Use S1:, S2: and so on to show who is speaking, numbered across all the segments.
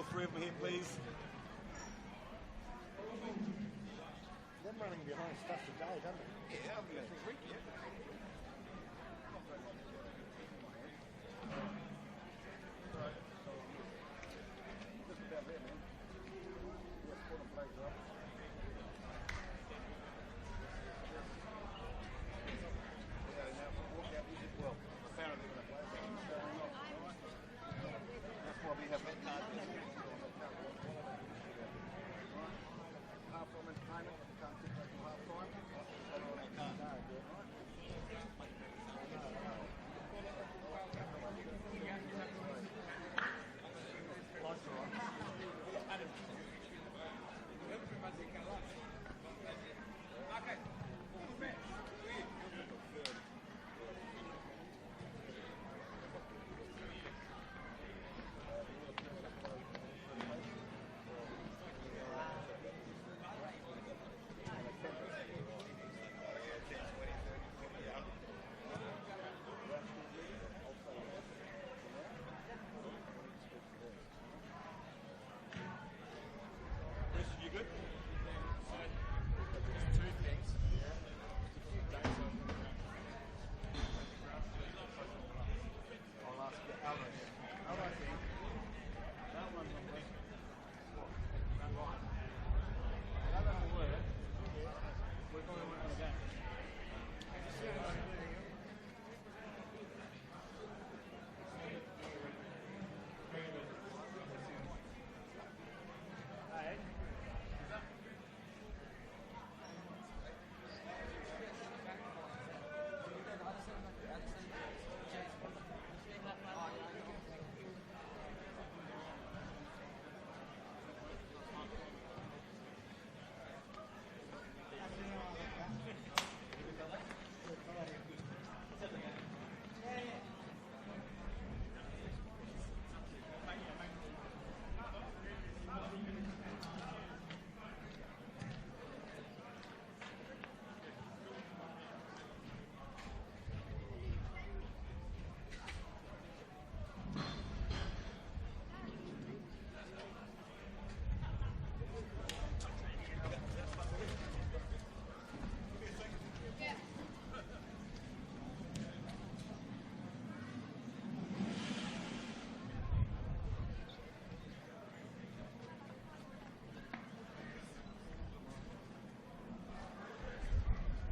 S1: or three of them here, please.
S2: Them running behind stuff today, don't they?
S1: Yeah, I'll be next week, yeah. Just about there, man. Yes, put them flags up. Yeah, now walk out easy. Well, apparently when I play, that's why we have that card. Half time entertainment, can't sit back till half time. You good?
S3: Just two things.
S2: I'll ask you, Aldo. Aldo, that one will work. That line. That one will work. We're going to work on the game. Hey.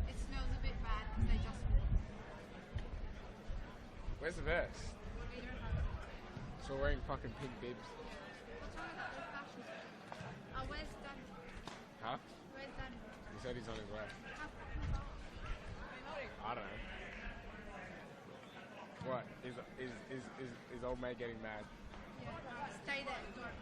S4: It smells a bit bad because they just walked.
S3: Where's the vest?
S4: We don't have it.
S3: So we're wearing fucking pink bibs.
S4: What's wrong with that old fashioned stuff? Oh, where's Danny?
S3: Huh?
S4: Where's Danny?
S3: He said he's on his way.
S4: How fucking far?
S3: I don't know. What? Is old mate getting mad?
S4: Yeah, stay there. Don't.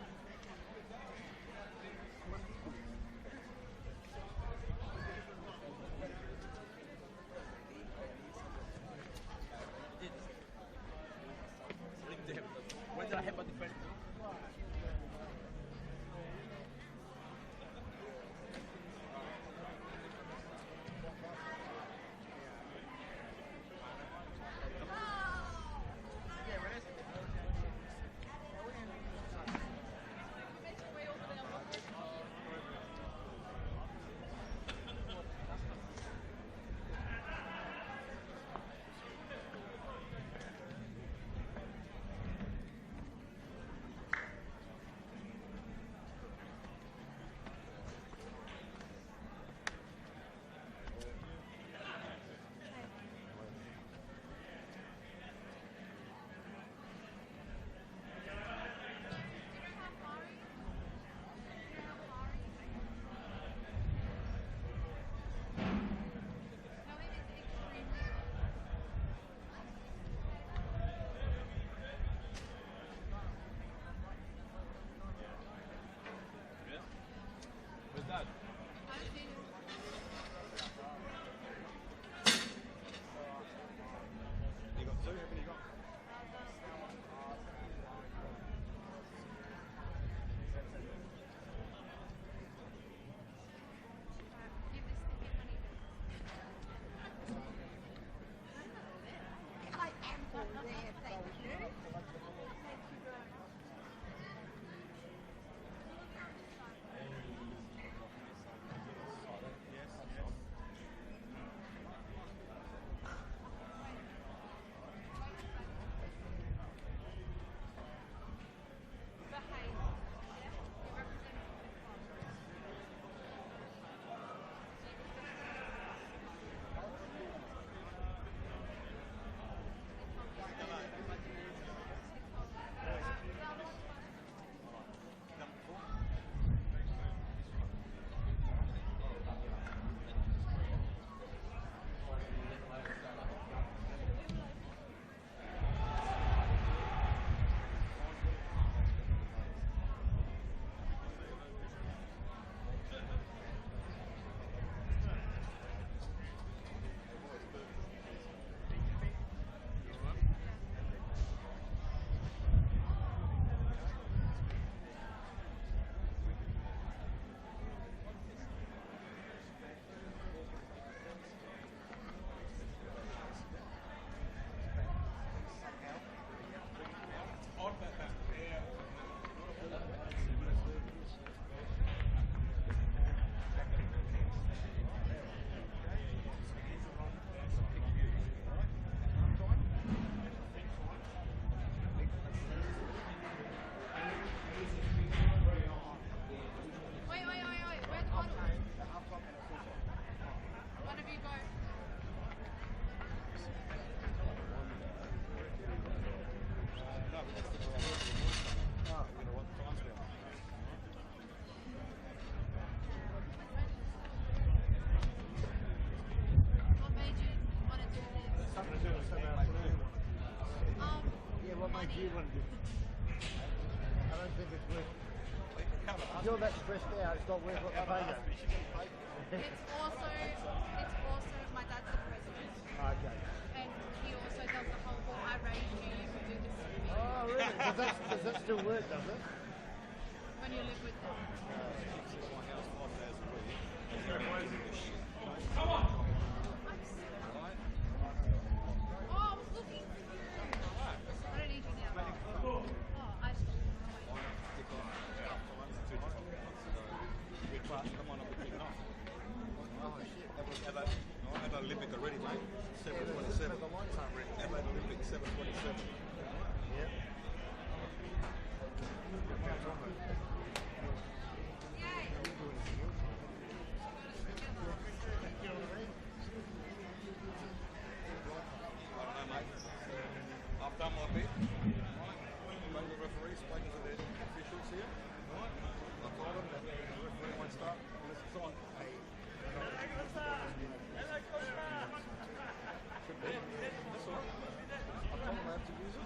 S1: When did I headbutt the first?
S2: you want to do? I don't think it's worth. If you're that stressed out, it's not worth what the pay goes.
S4: It's also my dad's the president,
S2: Okay.
S4: and he also does the whole "well, I raised you, you can do this to me."
S2: Oh, really? Does that still work, does it?
S4: When you live with them. Oh, I was looking for you. I don't need you now. Oh, I just.
S1: Adelaide Olympic already, mate. 7:27. Adelaide Olympic 7:27.
S2: Yeah.
S1: I don't know, mate. I've done my bit. Spoken to the referee, spoken to the officials here. I told them that the referee won't start unless it's on. Should be. That's all right. I told them I have to use it.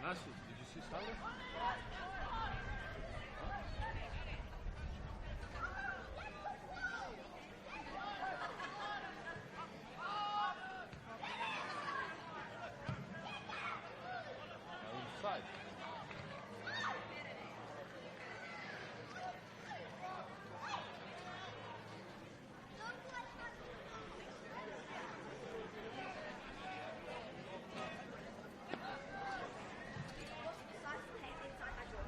S1: Ashley, did you see Stanley? Inside.
S5: What's the size of the head inside my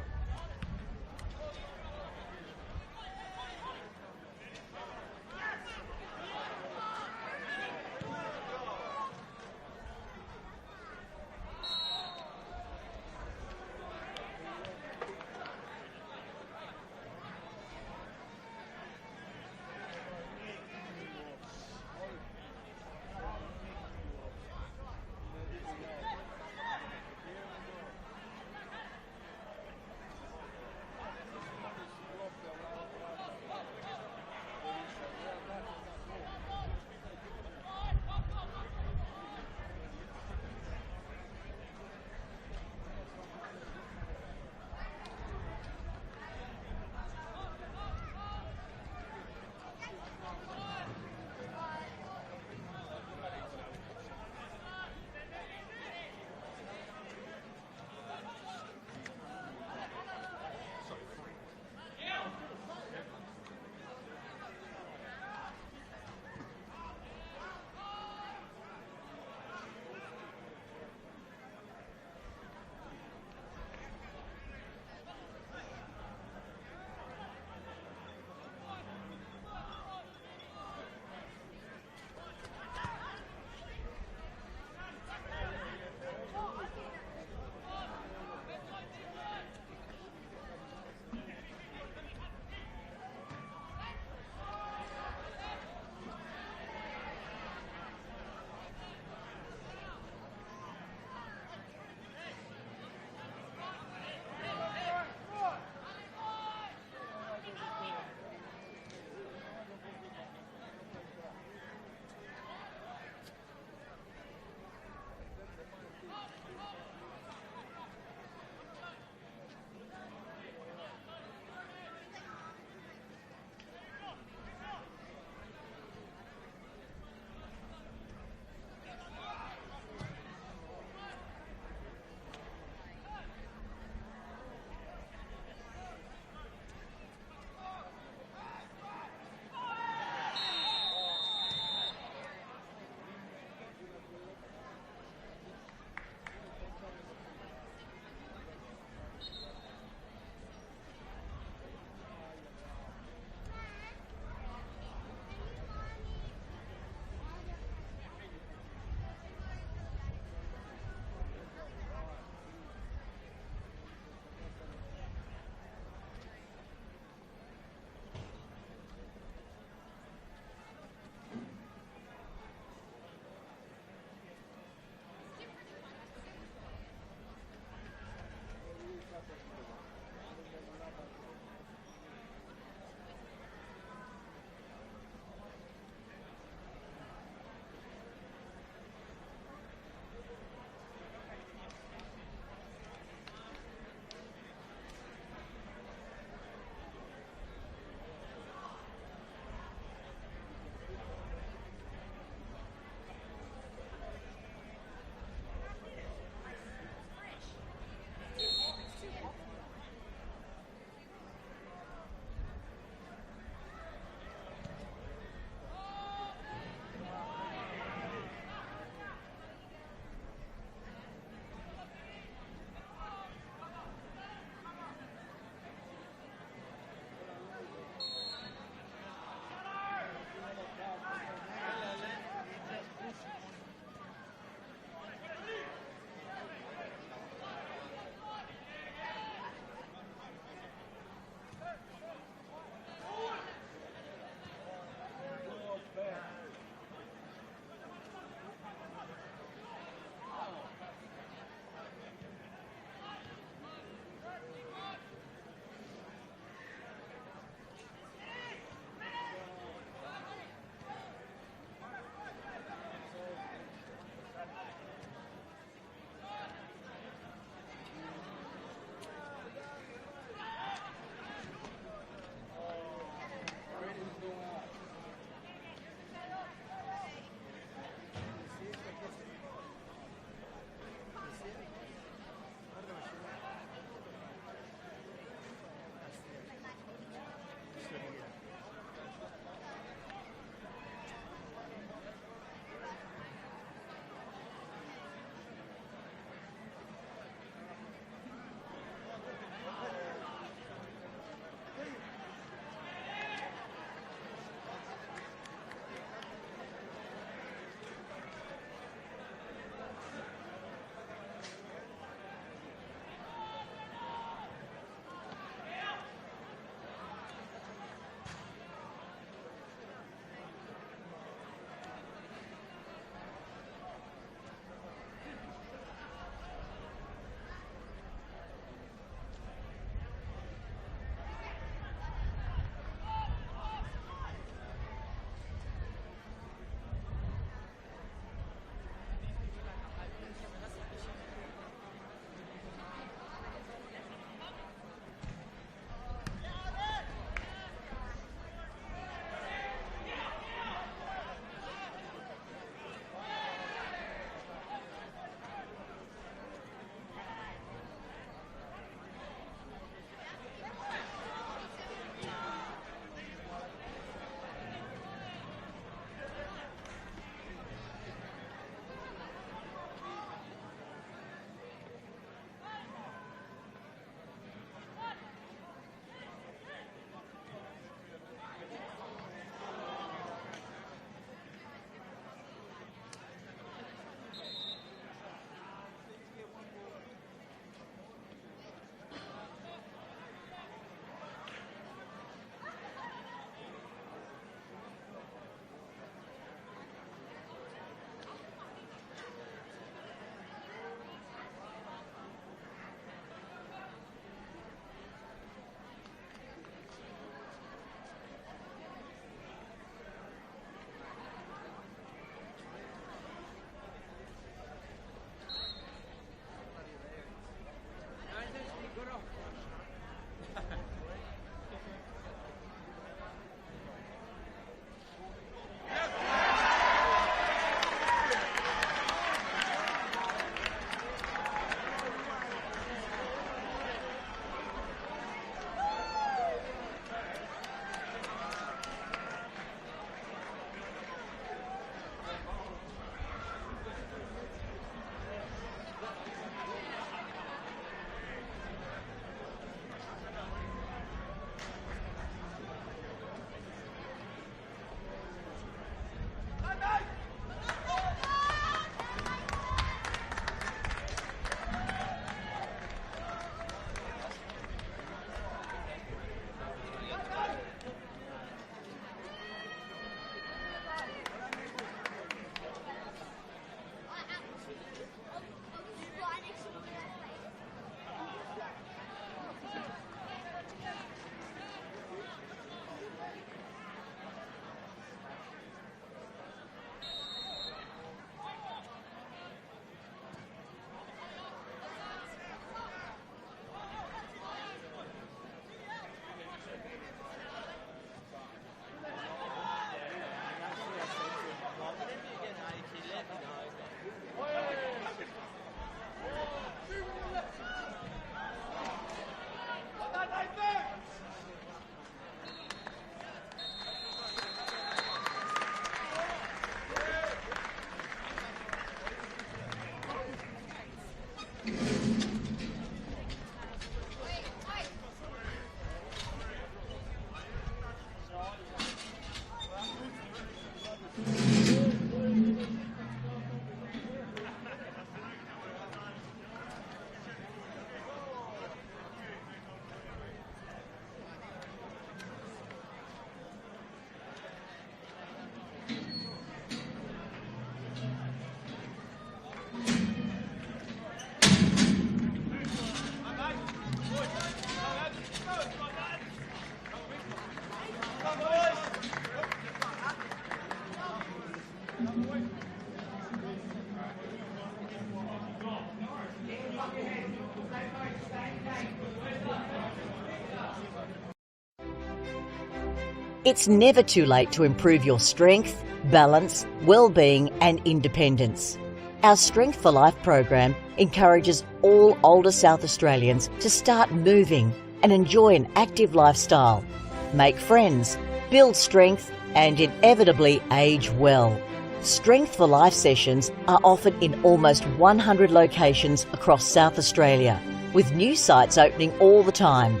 S5: It's never too late to improve your strength, balance, well-being and independence. Our Strength for Life program encourages all older South Australians to start moving and enjoy an active lifestyle, make friends, build strength and inevitably age well. Strength for Life sessions are offered in almost 100 locations across South Australia, with new sites opening all the time.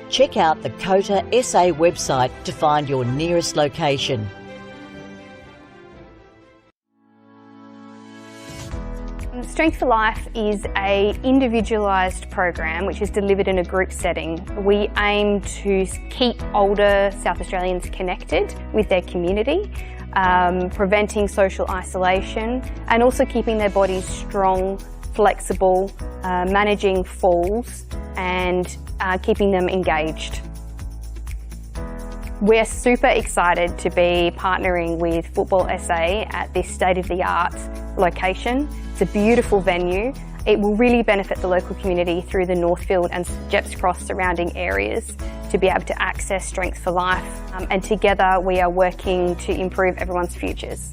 S5: Check out the COTA SA website to find your nearest location.
S6: Strength for Life is an individualised program which is delivered in a group setting. We aim to keep older South Australians connected with their community, preventing social isolation and also keeping their bodies strong, flexible, managing falls and keeping them engaged. We're super excited to be partnering with Football SA at this state-of-the-art location. It's a beautiful venue. It will really benefit the local community through the Northfield and Jeps Cross surrounding areas to be able to access Strength for Life. And together we are working to improve everyone's futures.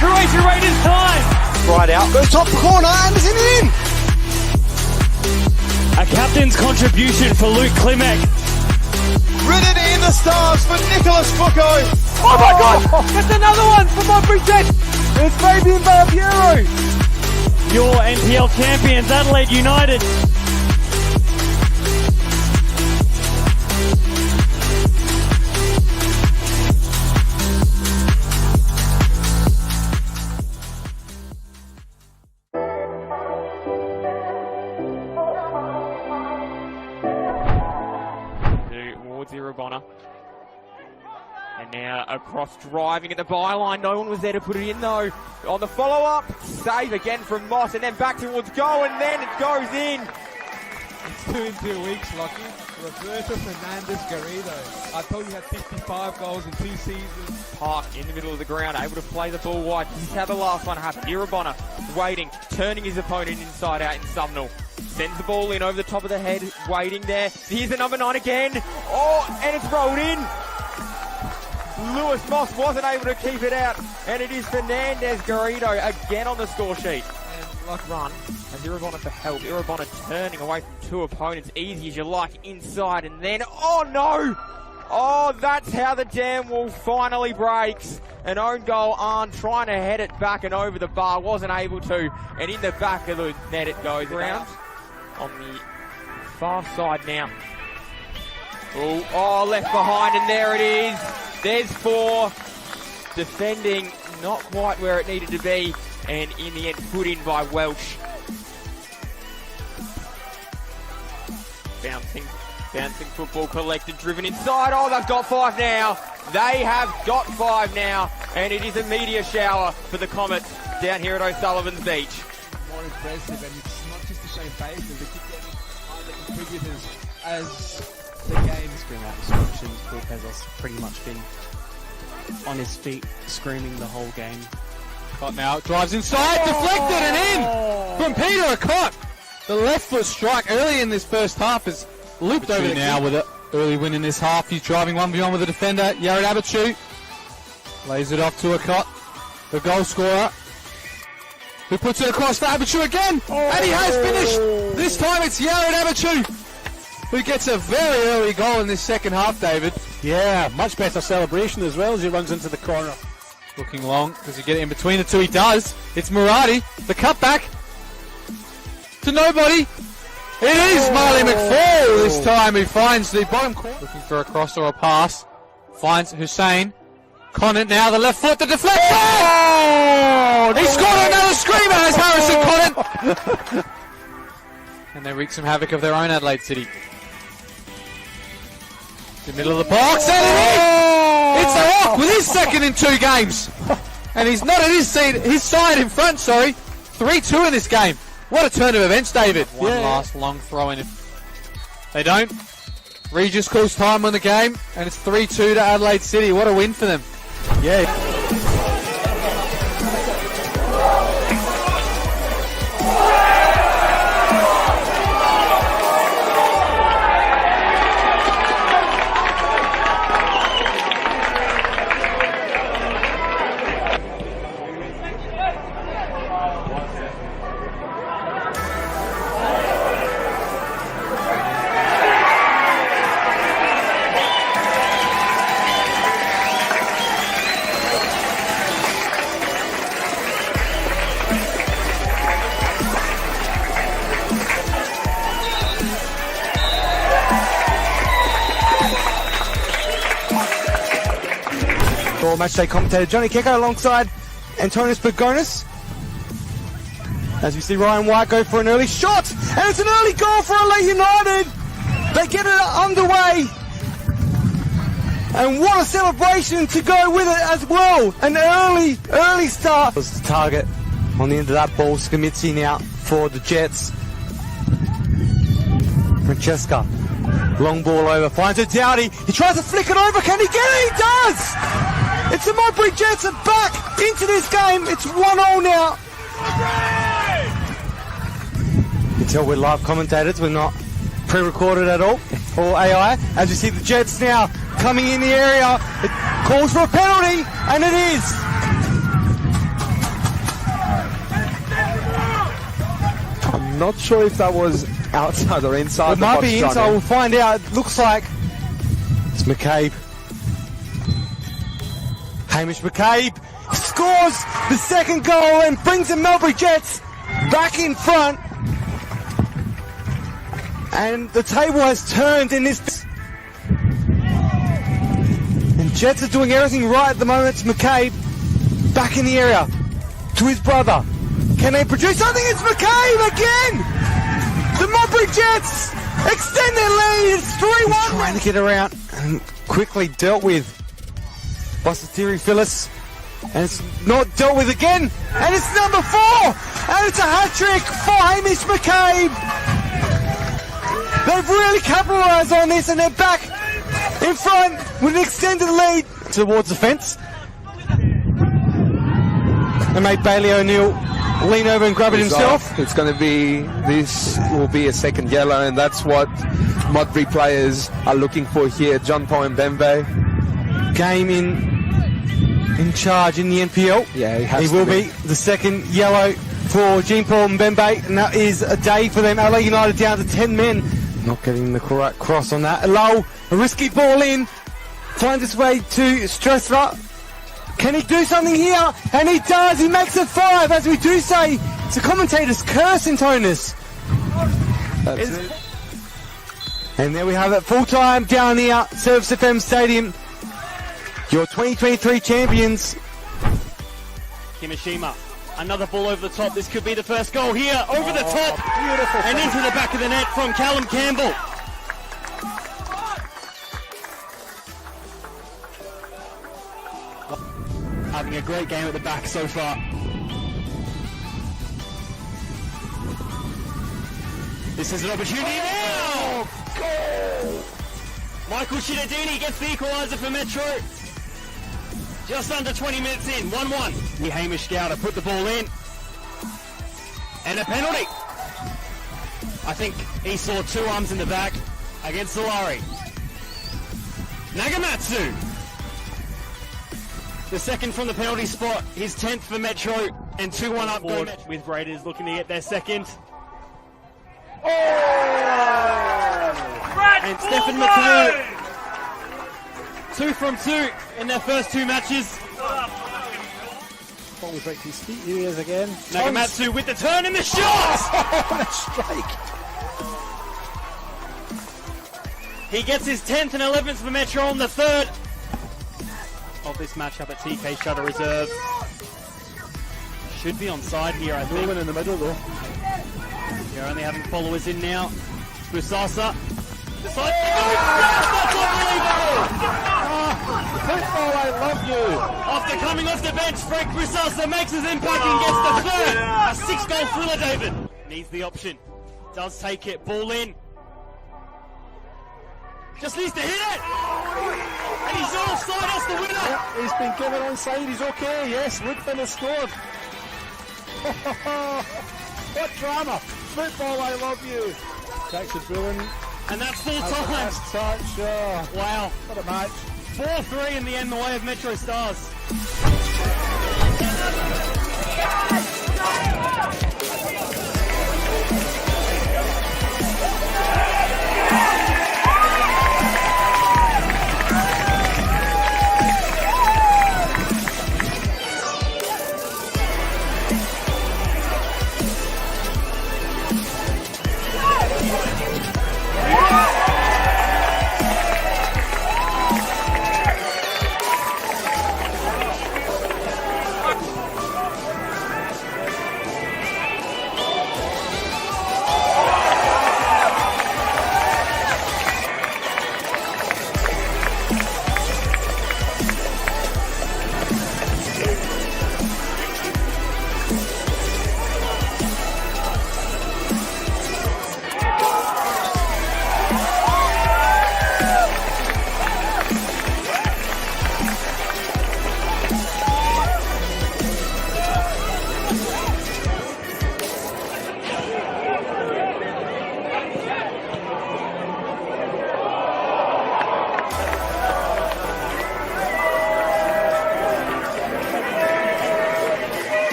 S7: Croatia Raiders time!
S8: Right out, goes top corner, Anderson in!
S7: A captain's contribution for Luke Klimek.
S8: Written in the stars for Nicholas Foucault.
S7: Oh my God! That's another one for my Bridget! It's Fabian Barbiero! Your NPL champions, Adelaide United. And now across, driving at the byline. No one was there to put it in though. On the follow-up, save again from Moss, and then back towards goal, and then it goes in.
S9: It's 2 in 2 weeks, Lockie. Roberto Fernandez Garrido. I told you he had 55 goals in 2 seasons.
S7: Park in the middle of the ground, able to play the ball wide. This is how the last one happened. Irabona waiting, turning his opponent inside out in Sumnall. Sends the ball in over the top of the head, waiting there. Here's the number 9 again. Oh, and it's rolled in. Lewis Moss wasn't able to keep it out, and it is Fernandez Garrido again on the score sheet. And luck run as Irabona for help. Irabona turning away from 2 opponents, easy as you like, inside, and then, oh no! Oh, that's how the dam wall finally breaks. An own goal, Arn trying to head it back and over the bar, wasn't able to, and in the back of the net it goes around. On the far side now. Oh, left behind, and there it is. There's 4. Defending not quite where it needed to be, and in the end put in by Welsh. Bouncing football collected, driven inside. Oh, they've got 5 now. They have got 5 now, and it is a media shower for the Comets down here at O'Sullivan's Beach.
S9: More impressive, and it's not just the same faces, they keep getting other contributors as the game.
S10: Scream out instructions. Cortez has pretty much been on his feet, screaming the whole game.
S11: Cott now drives inside, deflected and in from Peter Acott. The left foot strike early in this first half is looped over the now with an early win in this half. He's driving 1v1 with the defender, Yared Abichu. Lays it off to Acott, the goal scorer, who puts it across to Abichu again, and he has finished. This time it's Yared Abichu who gets a very early goal in this second half, David.
S12: Yeah, much better celebration as well as he runs into the corner.
S11: Looking long, does he get it in between the two? He does. It's Murati, the cutback to nobody. It is Marley McFall this time, who finds the bottom corner. Looking for a cross or a pass. Finds Hussein. Conant now, the left foot, the deflection! Oh! He scored another screamer as Harrison Conant! And they wreak some havoc of their own Adelaide City. The middle of the box, and it is! It's the Hawk with his second in 2 games. And he's not at his side in front, sorry. 3-2 in this game. What a turn of events, David.
S12: One last long throw in. If they don't, Regis calls time on the game, and it's 3-2 to Adelaide City. What a win for them.
S11: Yeah.
S13: Matchday commentator Johnny Kecko alongside Antonius Bergonis. As we see Ryan White go for an early shot, and it's an early goal for Adelaide United. They get it underway, and what a celebration to go with it as well. An early start. Was the target on the end of that ball. Skamitsi now for the Jets. Francesca, long ball over, finds it Dowdy. He tries to flick it over. Can he get it? He does. It's the Modbury Jets are back into this game. It's 1-0 now. You can tell we're live commentators. We're not pre-recorded at all, or AI. As you see the Jets now coming in the area. It calls for a penalty, and it is.
S14: I'm not sure if that was outside or inside.
S13: It might be inside.
S14: Johnny.
S13: We'll find out. It looks like it's McCabe. Hamish McCabe scores the second goal and brings the Melbourne Jets back in front. And the table has turned in this. And Jets are doing everything right at the moment. It's McCabe back in the area to his brother. Can they produce something? It's McCabe again! The Modbury Jets extend their lead. It's 3-1. Trying to get around and quickly dealt with. Bosatiri Phyllis, and it's not dealt with again, and it's number 4, and it's a hat-trick for Hamish McCabe. They've really capitalised on this, and they're back in front with an extended lead towards the fence. And made Bailey O'Neill lean over and grab it himself.
S14: It's going to be, this will be a second yellow, and that's what Modbury players are looking for here. John Paul Mbembe.
S13: Game in charge in the NPL.
S14: Yeah,
S13: he will be the second yellow for Jean Paul Mbembe, and that is a day for them. Adelaide United down to 10 men. Not getting the correct cross on that. Low, a risky ball in, finds its way to Stressler. Can he do something here? And he does. He makes it 5. As we do say, it's a commentator's curse in Tonus.
S14: That's it.
S13: And there we have it, full time down here, Service FM Stadium. Your 2023 champions.
S7: Kimishima, another ball over the top. This could be the first goal here, over the top,
S14: beautiful,
S7: and into the back of the net from Callum Campbell. Having a great game at the back so far. This is an opportunity now! Goal! Michael Shinadini gets the equaliser for Metro. Just under 20 minutes in, 1-1. Hamish Gowder put the ball in. And a penalty. I think he saw 2 arms in the back against Solari. Nagamatsu. The second from the penalty spot, his 10th for Metro, and 2-1 up board with Raiders looking to get their second. Oh! And Stephen McClure. 2 from 2 in their first 2 matches.
S12: Ball breaks his feet. Here he is again.
S7: Nagamatsu with the turn and the shot!
S12: What a strike!
S7: He gets his 10th and 11th for Metro on the 3rd of this matchup at TK Shutter Reserve. Should be on side here, I think.
S12: In the middle though.
S7: You're only having followers in now. Busasa. Decides to go. That's unbelievable!
S13: Football, I love you.
S15: After coming off the bench, Frank Brissalsa makes his impact and gets the third. A 6-goal thriller, David. Needs the option. Does take it. Ball in. Just needs to hit it. And he's offside. That's the winner.
S13: Yep, he's been given onside. He's okay. Yes, Woodfin has scored. What drama. Football, I love you. Takes a Bruin.
S15: And that's full time.
S13: Last touch. Oh,
S15: wow.
S13: What a match.
S15: 4-3 in the end, the way of Metro Stars.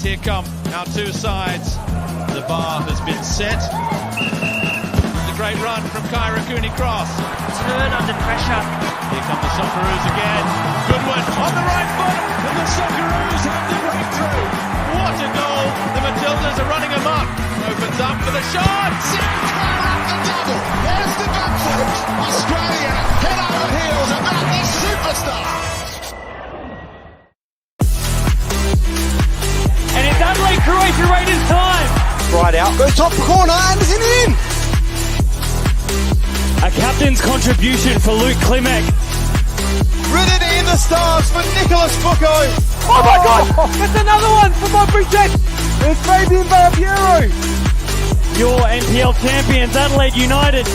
S8: Here come our two sides. The bar has been set. The great run from Kyra Cooney-Cross.
S15: Turn under pressure.
S8: Here come the Socceroos again. Good one on the right foot, and the Socceroos have the breakthrough. What a goal! The Matildas are running amok. Opens up for the shot.
S16: Sinclair up the double. There's the back foot. Australia head over heels about this superstar.
S15: Adelaide, Croatia Raiders time.
S13: Right out, goes top corner, Anderson in.
S15: A captain's contribution for Luke Klimek.
S8: Written in the stars for Nicholas Bucco.
S13: Oh my God! It's another one for my Bridget. It's Fabian Barbiero.
S15: Your NPL champions, Adelaide United.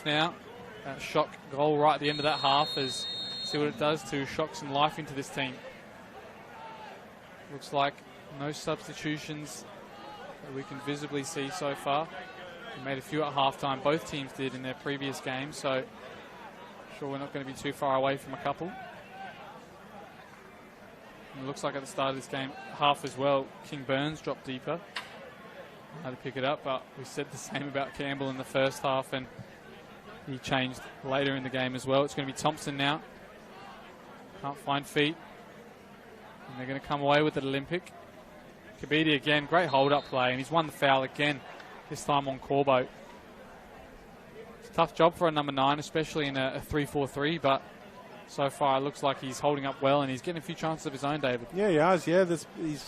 S11: Now, that shock goal right at the end of that half is see what it does to shock some life into this team. Looks like no substitutions that we can visibly see so far. We made a few at halftime. Both teams did in their previous games, so sure we're not going to be too far away from a couple. And it looks like at the start of this game, half as well, King Burns dropped deeper. Had to pick it up, but we said the same about Campbell in the first half, and he changed later in the game as well. It's going to be Thompson now. Can't find feet. And they're going to come away with it, Olympic. Kabidi again, great hold-up play, and he's won the foul again, this time on Corbo. It's a tough job for a number 9, especially in a 3-4-3, but so far it looks like he's holding up well, and he's getting a few chances of his own, David.
S2: Yeah, he has, yeah. He's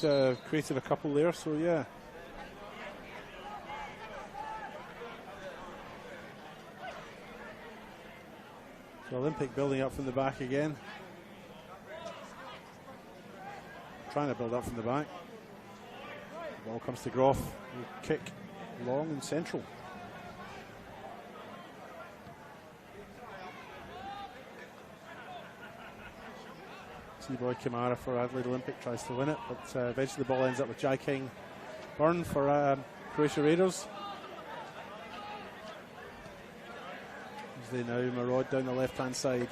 S2: created a couple there, so yeah. So Olympic building up from the back again. Trying to build up from the back. The ball comes to Groff. Kick long and central. T-Boy Kamara for Adelaide Olympic tries to win it, but eventually the ball ends up with Jai King Byrne for Croatia Raiders. They now maraud down the left-hand side.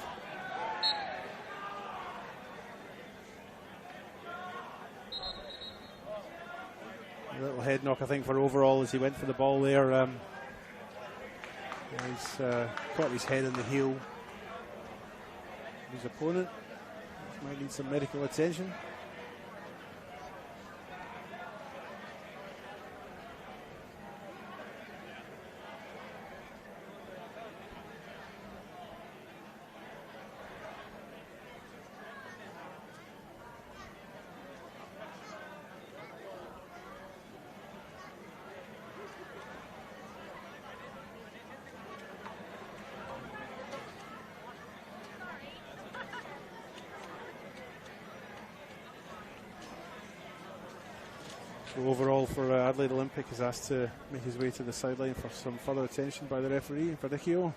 S2: A little head knock, I think, for overall as he went for the ball there. He's caught his head in the heel. His opponent might need some medical attention. So overall for Adelaide Olympic is asked to make his way to the sideline for some further attention by the referee, Verdicchio.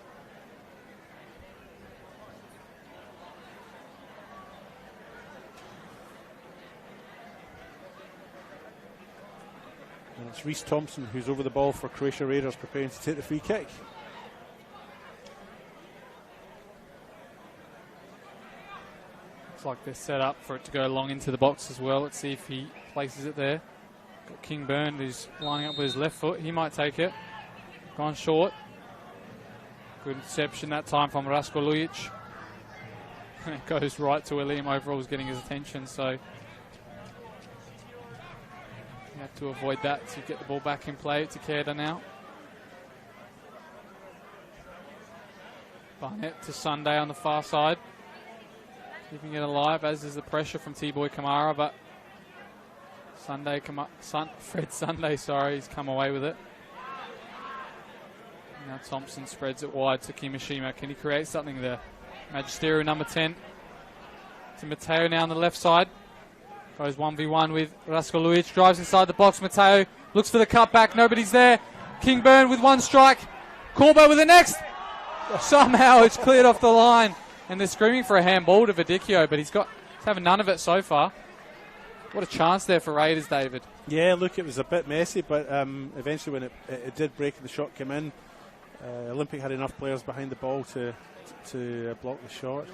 S2: And it's Reece Thompson who's over the ball for Croatia Raiders, preparing to take the free kick.
S11: Looks like they're set up for it to go long into the box as well. Let's see if he places it there. Got King Byrne who's lining up with his left foot. He might take it. Gone short. Good interception that time from Rasko Lujic. And it goes right to where Liam Overall was getting his attention, so you have to avoid that to get the ball back in play. It's Takeda now. Barnett to Sunday on the far side. Keeping it alive, as is the pressure from T-Boy Kamara, but Fred Sunday, he's come away with it. Now Thompson spreads it wide to Kimishima. Can he create something there? Magisterio number 10 to Matteo now on the left side. Goes 1v1 with Rasko Lujic. Drives inside the box. Matteo looks for the cutback. Nobody's there. King Byrne with one strike. Corbo with the next. Somehow it's cleared off the line. And they're screaming for a handball to Verdicchio, but he's having none of it so far. What a chance there for Raiders, David.
S2: Yeah, look, it was a bit messy, but eventually when it did break and the shot came in, Olympic had enough players behind the ball to block the shot.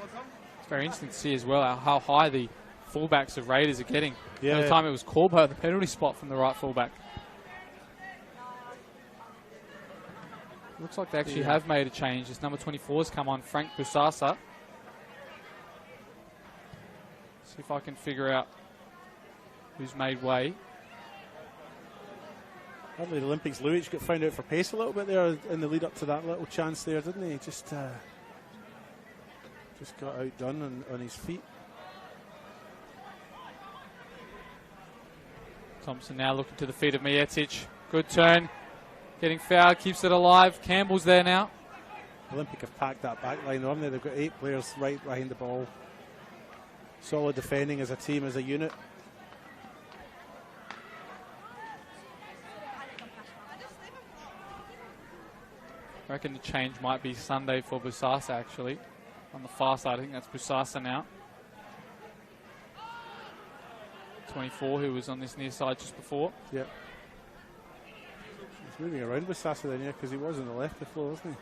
S11: It's very interesting to see as well how high the fullbacks of Raiders are getting.
S2: Yeah.
S11: At the time it was Corbo, the penalty spot from the right fullback. Looks like they actually have made a change. This number 24's come on, Frank Busasa. See if I can figure out who's made way.
S2: Adelaide Olympics, Luic got found out for pace a little bit there in the lead up to that little chance there, didn't he? Just got outdone on his feet.
S11: Thompson now looking to the feet of Mijetic. Good turn. Getting fouled, keeps it alive. Campbell's there now.
S2: Olympic have packed that back line on there. They've got 8 players right behind the ball. Solid defending as a team, as a unit.
S11: I reckon the change might be Sunday for Busasa, actually. On the far side, I think that's Busasa now. 24, who was on this near side just before.
S2: Yep. He's moving around Busasa then, yeah, because he was on the left before, wasn't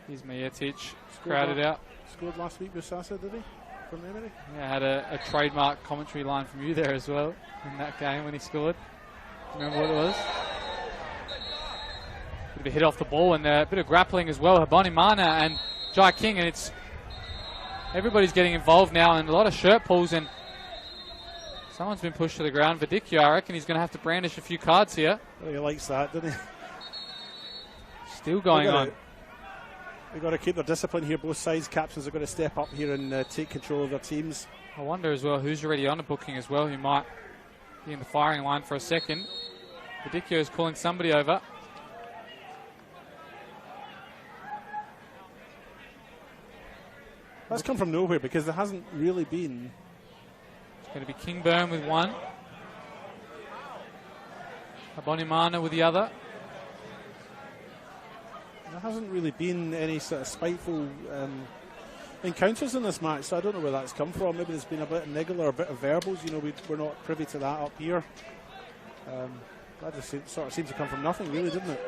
S2: he?
S11: Here's Mijetic, crowded out.
S2: Scored last week, Busasa, did he? From memory?
S11: Yeah, had a trademark commentary line from you there as well in that game when he scored. Remember what it was? Bit of a hit off the ball and a bit of grappling as well. Haboni Mana and Jai King, and it's everybody's getting involved now, and a lot of shirt pulls, and someone's been pushed to the ground. Vidicchio, I reckon he's going to have to brandish a few cards here.
S2: Well, he likes that, doesn't he?
S11: Still going on.
S2: They've got to keep their discipline here. Both sides, captains are going to step up here and take control of their teams.
S11: I wonder as well who's already on a booking as well, who might be in the firing line for a second. Vidicchio is calling somebody over.
S2: That's come from nowhere because there hasn't really been.
S11: It's going to be Kingburn with one. Habonimana with the other.
S2: There hasn't really been any sort of spiteful encounters in this match, so I don't know where that's come from. Maybe there's been a bit of niggle or a bit of verbals. You know, we're not privy to that up here. That just sort of seems to come from nothing, really, didn't it?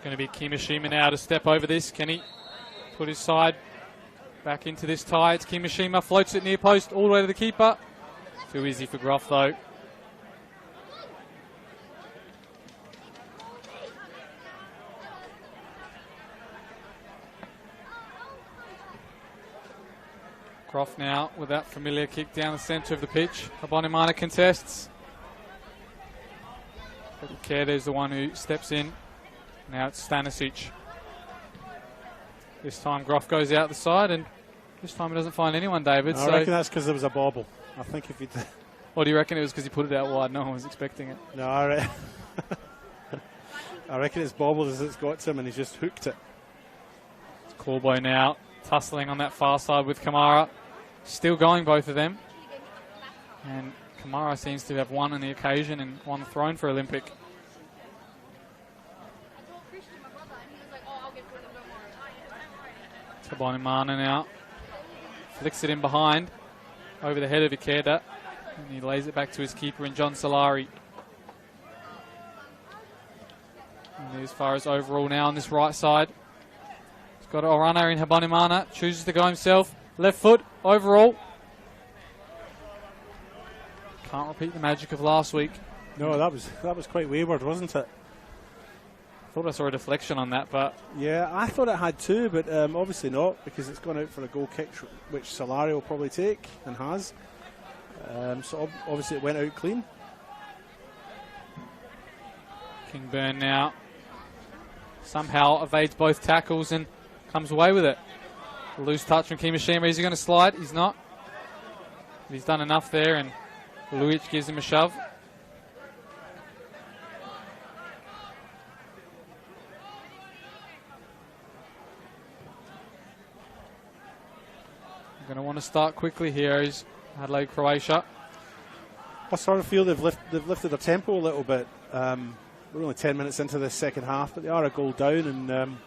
S11: Going to be Kimishima now to step over this. Can he put his side back into this tie? It's Kimishima, floats it near post all the way to the keeper. Too easy for Groff though. Groff now with that familiar kick down the centre of the pitch. Habonimana contests. Keda is the one who steps in. Now it's Stanisic. This time Groff goes out the side, and this time he doesn't find anyone, David.
S2: I reckon that's because there was a bobble. I think if he did.
S11: Or do you reckon it was because he put it out wide? No one was expecting it.
S2: No, I reckon it's bobbled as it's got to him, and he's just hooked it.
S11: It's Corbo now tussling on that far side with Kamara. Still going, both of them. And Kamara seems to have won on the occasion and won the throne for Olympic. Habonimana now flicks it in behind over the head of Ikeda, and he lays it back to his keeper in John Solari. And as far as overall now on this right side, he's got a runner in Habonimana, chooses to go himself, left foot overall. Can't repeat the magic of last week.
S2: No, that was quite wayward, wasn't it?
S11: Thought I saw a deflection on that, but
S2: yeah, I thought it had too, but obviously not, because it's gone out for a goal kick, which Solari will probably take and has. So obviously it went out clean.
S11: Kingburn now somehow evades both tackles and comes away with it. A loose touch from Kimishima. Is he going to slide? He's not. But he's done enough there, and Luic gives him a shove. Going to want to start quickly here is Adelaide, Croatia.
S2: I sort of feel they've lifted their tempo a little bit. We're only 10 minutes into the second half, but they are a goal down, and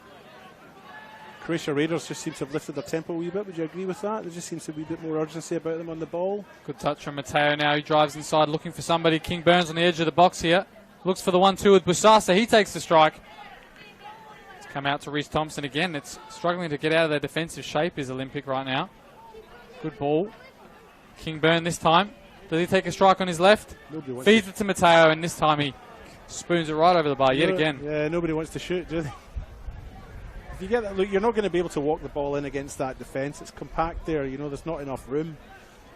S2: Croatia Raiders just seem to have lifted their tempo a wee bit. Would you agree with that? There just seems to be a bit more urgency about them on the ball.
S11: Good touch from Matteo now. He drives inside looking for somebody. King Burns on the edge of the box here. Looks for the 1-2 with Busasa. He takes the strike. It's come out to Reece Thompson again. It's struggling to get out of their defensive shape is Olympic right now. Good ball. Kingburn this time. Does he take a strike on his left? Feeds it to Mateo, and this time he spoons it right over the bar yet again.
S2: Yeah, nobody wants to shoot, do they? If you get that look, you're not going to be able to walk the ball in against that defence. It's compact there, you know, there's not enough room.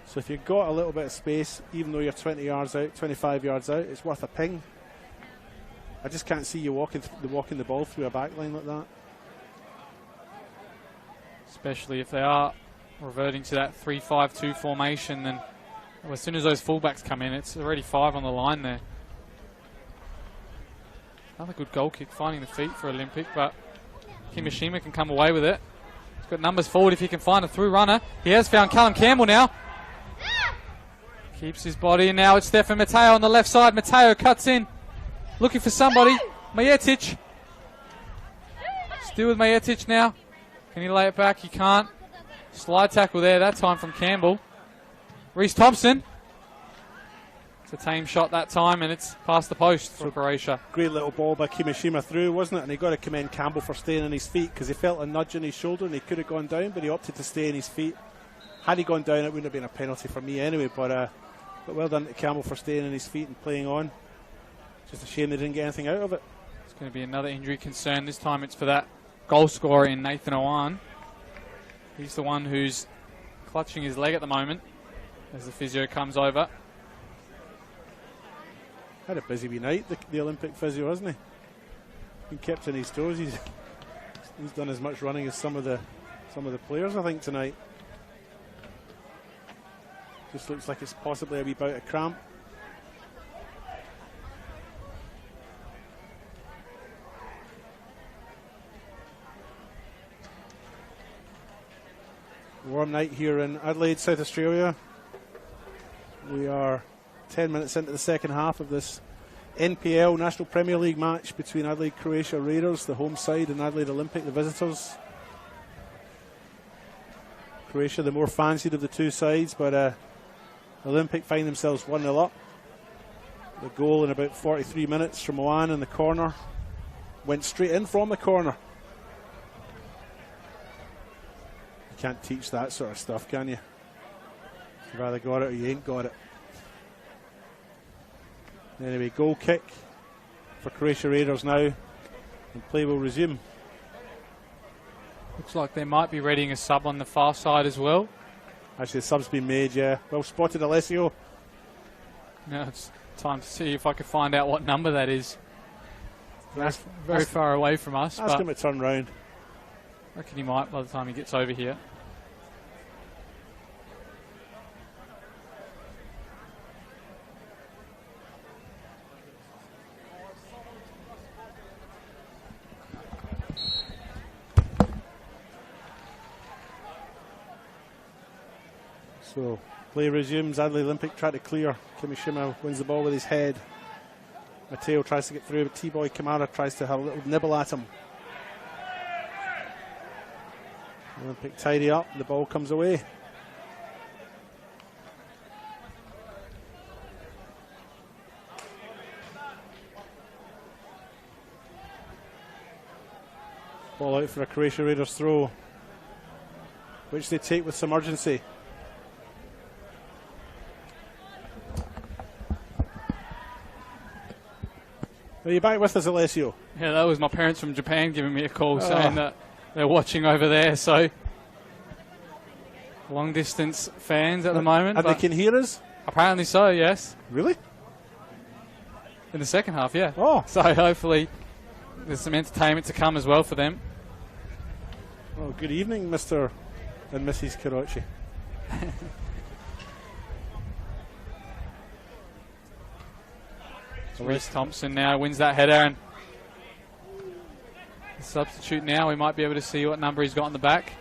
S2: So if you've got a little bit of space, even though you're 20 yards out, 25 yards out, it's worth a ping. I just can't see you walking the ball through a back line like that.
S11: Especially if they are reverting to that 3-5-2 formation, then as soon as those fullbacks come in, it's already 5 on the line there. Another good goal kick, finding the feet for Olympic, but Kimishima can come away with it. He's got numbers forward if he can find a through runner. He has found Callum Campbell now. Keeps his body, and now it's Stefan Mateo on the left side. Mateo cuts in, looking for somebody. Majetic. Still with Majetic now. Can he lay it back? He can't. Slide tackle there, that time from Campbell. Reece Thompson. It's a tame shot that time, and it's past the post for Croatia.
S2: Great little ball by Kimishima through, wasn't it? And he got to commend Campbell for staying on his feet, because he felt a nudge on his shoulder and he could have gone down, but he opted to stay on his feet. Had he gone down, it wouldn't have been a penalty for me anyway, but well done to Campbell for staying on his feet and playing on. Just a shame they didn't get anything out of it.
S11: It's going to be another injury concern. This time it's for that goal scorer in Nathan Owan. He's the one who's clutching his leg at the moment as the physio comes over.
S2: Had a busy wee night, the Olympic physio, hasn't he? Been kept on his toes. He's done as much running as some of the players, I think, tonight. Just looks like it's possibly a wee bout of cramp. Warm night here in Adelaide, South Australia. We are 10 minutes into the second half of this NPL National Premier League match between Adelaide Croatia Raiders, the home side, and Adelaide Olympic, the visitors. Croatia the more fancied of the two sides, but Olympic find themselves 1-0 up. The goal in about 43 minutes from Owan in the corner. Went straight in from the corner. You can't teach that sort of stuff, can you? You've either got it or you ain't got it. Anyway, goal kick for Croatia Raiders now, and play will resume.
S11: Looks like they might be readying a sub on the far side as well.
S2: Actually, the sub's been made, yeah. Well spotted, Alessio.
S11: Now it's time to see if I can find out what number that is. Very far away from us.
S2: Ask him to turn round.
S11: I reckon he might by the time he gets over here.
S2: So, play resumes. Adelaide Olympic try to clear. Kimishima wins the ball with his head. Mateo tries to get through, but T-Boy Kamara tries to have a little nibble at him. Olympic tidy up, the ball comes away. Ball out for a Croatia Raiders throw, which they take with some urgency. Are you back with us, Alessio?
S11: Yeah, that was my parents from Japan giving me a call saying that they're watching over there. So, long distance fans at the moment.
S2: And they can hear us?
S11: Apparently so, yes.
S2: Really?
S11: In the second half, yeah.
S2: Oh.
S11: So hopefully there's some entertainment to come as well for them.
S2: Oh, good evening, Mr. and Mrs. Karachi.
S11: Reece Thompson now wins that header, and the substitute now. We might be able to see what number he's got on the back.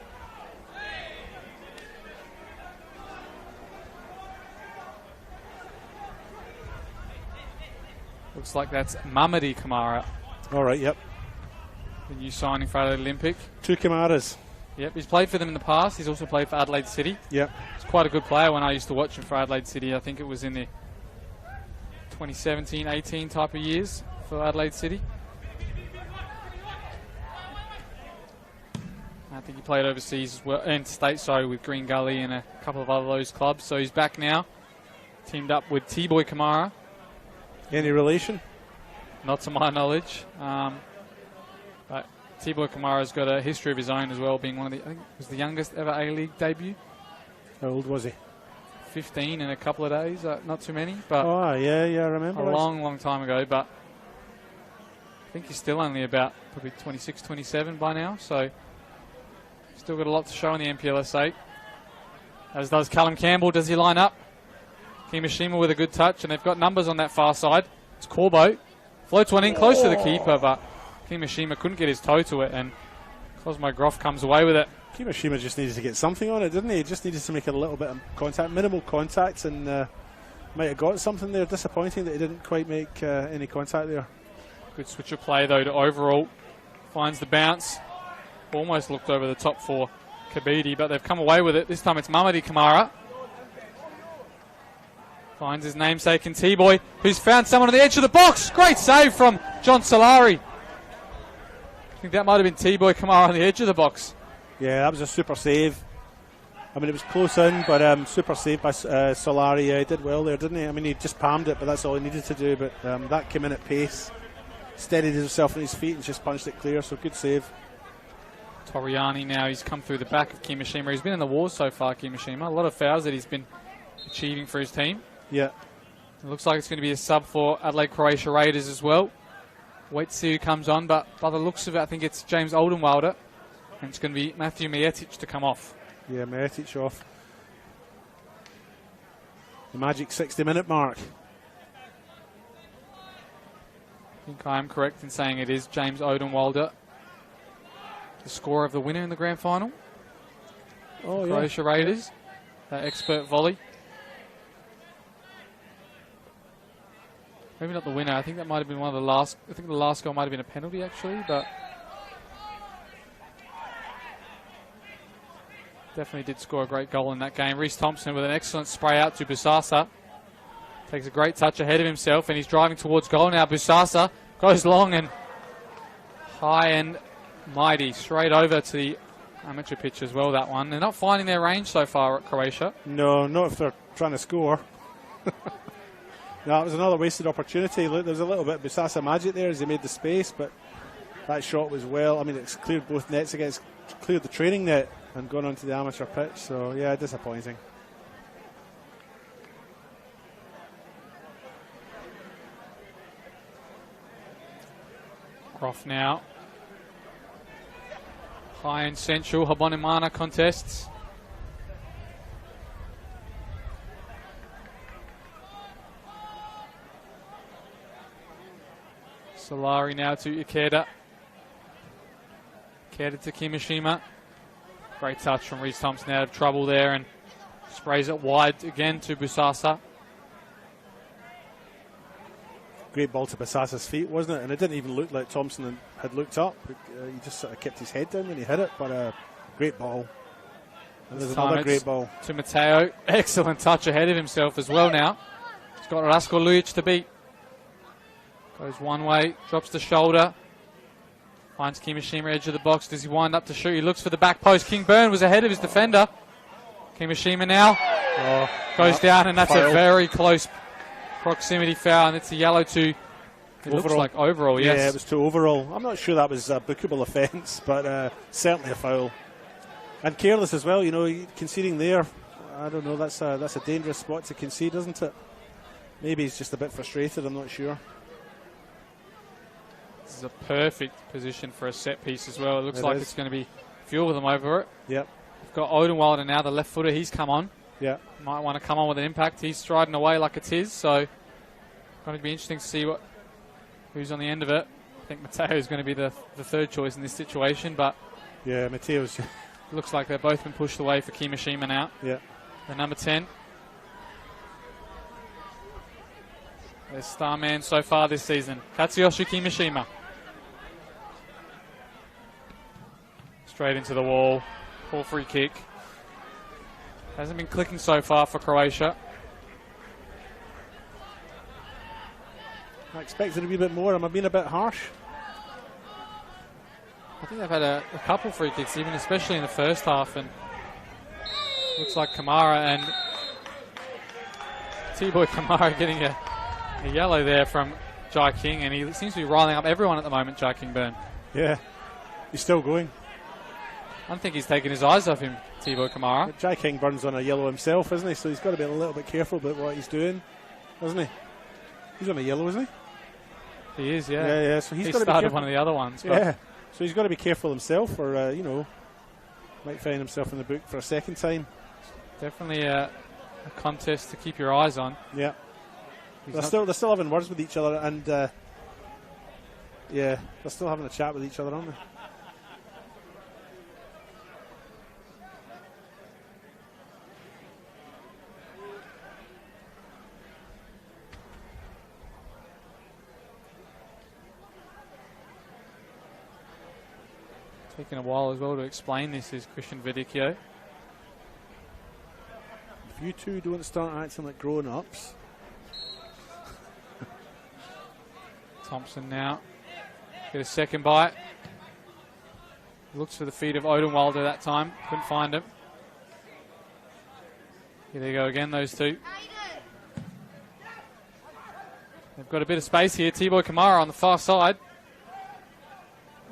S11: Looks like that's Mamadi Kamara.
S2: All right, yep.
S11: The new signing for Adelaide Olympic.
S2: 2 Kamaras.
S11: Yep, he's played for them in the past. He's also played for Adelaide City.
S2: Yep.
S11: He's quite a good player when I used to watch him for Adelaide City. I think it was in the 2017-18 type of years for Adelaide City. I think he played overseas as well, interstate, sorry, with Green Gully and a couple of other those clubs. So he's back now, teamed up with T-Boy Kamara.
S17: Any relation?
S11: Not to my knowledge. But T-Boy Kamara's got a history of his own as well, being one of the, I think it was the youngest ever A-League debut.
S17: How old was he?
S11: 15 in a couple of days, not too many, but
S17: oh yeah, I remember.
S11: A long time ago, but I think he's still only about probably 26, 27 by now, so still got a lot to show in the NPLSA. As does Callum Campbell. Does he line up? Kimishima with a good touch, and they've got numbers on that far side. It's Corbo. Floats one in close to the keeper, but Kimishima couldn't get his toe to it, and Cosmo Groff comes away with it.
S17: Kimishima just needed to get something on it, didn't he? He just needed to make a little bit of contact, minimal contact, and might have got something there. Disappointing that he didn't quite make any contact there.
S11: Good switch of play, though, to Overall. Finds the bounce. Almost looked over the top for Kabidi, but they've come away with it. This time it's Mamadi Kamara. Finds his namesake in T-Boy, who's found someone on the edge of the box. Great save from John Solari. I think that might have been T-Boy Kamara on the edge of the box.
S17: Yeah, that was a super save. I mean, it was close in, but super save by Solari. Yeah, he did well there, didn't he? I mean, he just palmed it, but that's all he needed to do. But that came in at pace. Steadied himself on his feet and just punched it clear, so good save.
S11: Toriani now, he's come through the back of Kimishima. He's been in the wars so far, Kimishima. A lot of fouls that he's been achieving for his team.
S17: Yeah.
S11: It looks like it's going to be a sub for Adelaide Croatia Raiders as well. Wait to see who comes on, but by the looks of it, I think it's James Oldenwalder. And it's going to be Matthew Mietic to come off.
S17: Yeah, Mietic off. The magic 60-minute mark.
S11: I think I am correct in saying it is James Odenwalder, the scorer of the winner in the grand final.
S17: Oh, yeah.
S11: Croatia Raiders, that expert volley. Maybe not the winner. I think that might have been one of the last. I think the last goal might have been a penalty actually, but definitely did score a great goal in that game. Reece Thompson with an excellent spray out to Busasa. Takes a great touch ahead of himself, and he's driving towards goal now. Busasa goes long and high and mighty, straight over to the amateur pitch as well, that one. They're not finding their range so far at Croatia.
S17: No, not if they're trying to score. No, it was another wasted opportunity. Look, there's a little bit of Busasa magic there as he made the space, but that shot was well. I mean, it's cleared both nets against, cleared the training net and gone onto the amateur pitch. So, yeah, disappointing.
S11: Groff now. High and central, Habonimana contests. Solari now to Ikeda. Ikeda to Kimishima. Great touch from Reece Thompson out of trouble there and sprays it wide again to Busasa.
S17: Great ball to Busasa's feet, wasn't it? And it didn't even look like Thompson had looked up. He just sort of kept his head down when he hit it, but great ball. And there's another great ball.
S11: To Mateo. Excellent touch ahead of himself as well now. He's got Rasko Lujic to beat. Goes one way, drops the shoulder. Finds Kimishima edge of the box. Does he wind up to shoot? He looks for the back post. King Byrne was ahead of his defender. Kimishima now goes down, and that's a very close proximity foul, and it's a yellow to, it looks like overall, yes.
S17: Yeah, it was to overall. I'm not sure that was a bookable offence, but certainly a foul. And careless as well, you know, conceding there. I don't know, that's a dangerous spot to concede, isn't it? Maybe he's just a bit frustrated, I'm not sure.
S11: This is a perfect position for a set piece as well. It looks like it's going to be a few of them over it.
S17: Yep.
S11: We've got Odenwalder now, the left footer, he's come on.
S17: Yeah.
S11: Might want to come on with an impact. He's striding away like it's his, so going to be interesting to see who's on the end of it. I think Mateo is going to be the third choice in this situation, but
S17: yeah, Mateo's
S11: looks like they've both been pushed away for Kimishima now.
S17: Yeah.
S11: The number 10. Their star man so far this season, Katsuyoshi Kimishima. Straight into the wall. Full free kick. Hasn't been clicking so far for Croatia.
S17: I expected a wee bit more. Am I being a bit harsh?
S11: I think they've had a couple free kicks, even especially in the first half, and looks like Kamara and T-Boy Kamara getting a yellow there from Jai King, and he seems to be riling up everyone at the moment, Jai King Byrne.
S17: Yeah, he's still going.
S11: I don't think he's taken his eyes off him, T-Boy Kamara.
S17: But Jai King Byrne's on a yellow himself, isn't he? So he's got to be a little bit careful about what he's doing, isn't he? He's on a yellow, isn't he?
S11: He is, yeah.
S17: Yeah. So he's got to be
S11: started
S17: careful.
S11: one of the other ones. But
S17: Yeah. So he's got to be careful himself, or might find himself in the book for a second time.
S11: definitely a contest to keep your eyes on.
S17: Yeah. They're still having words with each other, and they're still having a chat with each other, aren't they?
S11: Taking a while as well to explain this is Christian Vidicchio.
S17: If you two don't start acting like grown-ups.
S11: Thompson now. Get a second bite. Looks for the feet of Odenwalder that time. Couldn't find him. Here they go again, those two. They've got a bit of space here. T-Boy Kamara on the far side.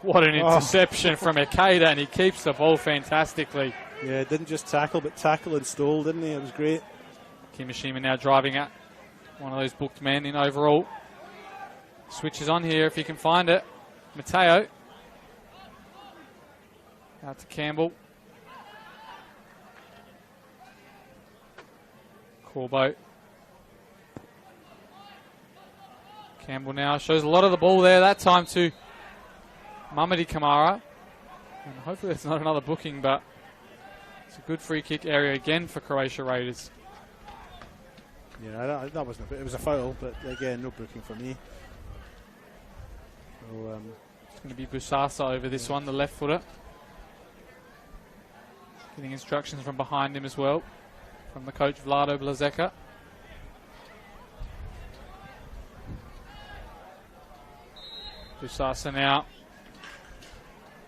S11: What an interception from Ikeda, and he keeps the ball fantastically.
S17: Yeah, didn't just tackle, but tackle and stole, didn't he? It was great.
S11: Kimishima now driving at one of those booked men in overall. Switches on here if he can find it. Mateo. Out to Campbell. Corbo. Campbell now shows a lot of the ball there, that time to Mamadi Kamara. And hopefully it's not another booking, but it's a good free kick area again for Croatia Raiders.
S17: Yeah, that wasn't it was a foul, but again, no booking for me. So,
S11: it's going to be Busasa over this one, the left footer. Getting instructions from behind him as well, from the coach Vlado Blazeka. Busasa now.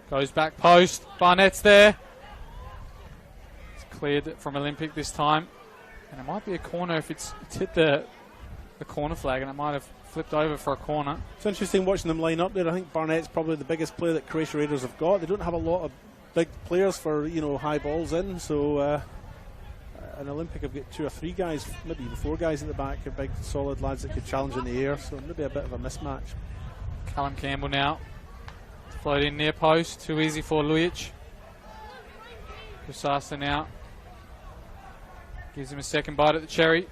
S11: Goes back post. Barnett's there. It's cleared from Olympic this time. And it might be a corner if it's hit the corner flag, and it might have flipped over for a corner.
S17: It's interesting watching them line up there. I think Barnett's probably the biggest player that Croatia Raiders have got. They don't have a lot of big players for high balls in. So an Olympic have got 2 or 3 guys, maybe even 4 guys at the back, are big solid lads that could challenge in the air. So maybe a bit of a mismatch.
S11: Callum Campbell now. Float in near post. Too easy for Lujic. Busasa now. Gives him a second bite at the cherry.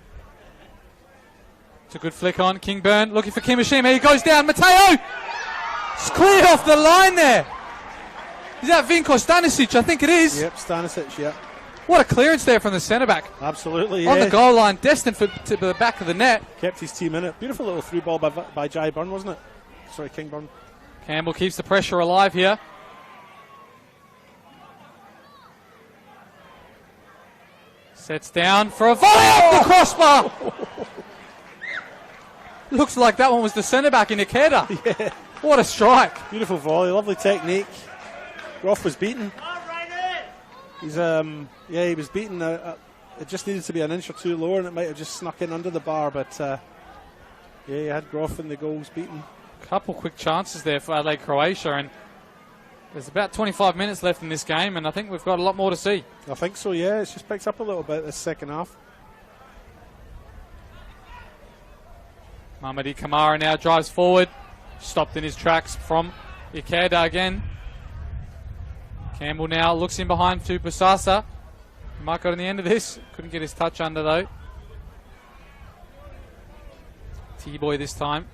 S11: It's a good flick on. Kingburn looking for Kimishima. He goes down. Mateo! It's cleared off the line there. Is that Vinko Stanisic? I think it is.
S17: Yep, Stanisic, yeah.
S11: What a clearance there from the centre-back.
S17: Absolutely,
S11: on the goal line, destined to the back of the net.
S17: Kept his team in it. Beautiful little through ball by Jai Byrne, wasn't it? Sorry, Kingburn.
S11: Campbell keeps the pressure alive here. Sets down for a volley off the crossbar. Looks like that one was the centre-back in Ikeda.
S17: Yeah.
S11: What a strike.
S17: Beautiful volley, lovely technique. Groff was beaten. He's he was beaten. It just needed to be an inch or 2 lower, and it might have just snuck in under the bar, but he had Groff in the goals beaten.
S11: Couple quick chances there for Adelaide, Croatia, and there's about 25 minutes left in this game, and I think we've got a lot more to see.
S17: I think so, yeah. It's just picked up a little bit this second half.
S11: Mamadi Kamara now drives forward. Stopped in his tracks from Ikeda again. Campbell now looks in behind to Busasa. He might go to the end of this. Couldn't get his touch under though. T-Boy this time.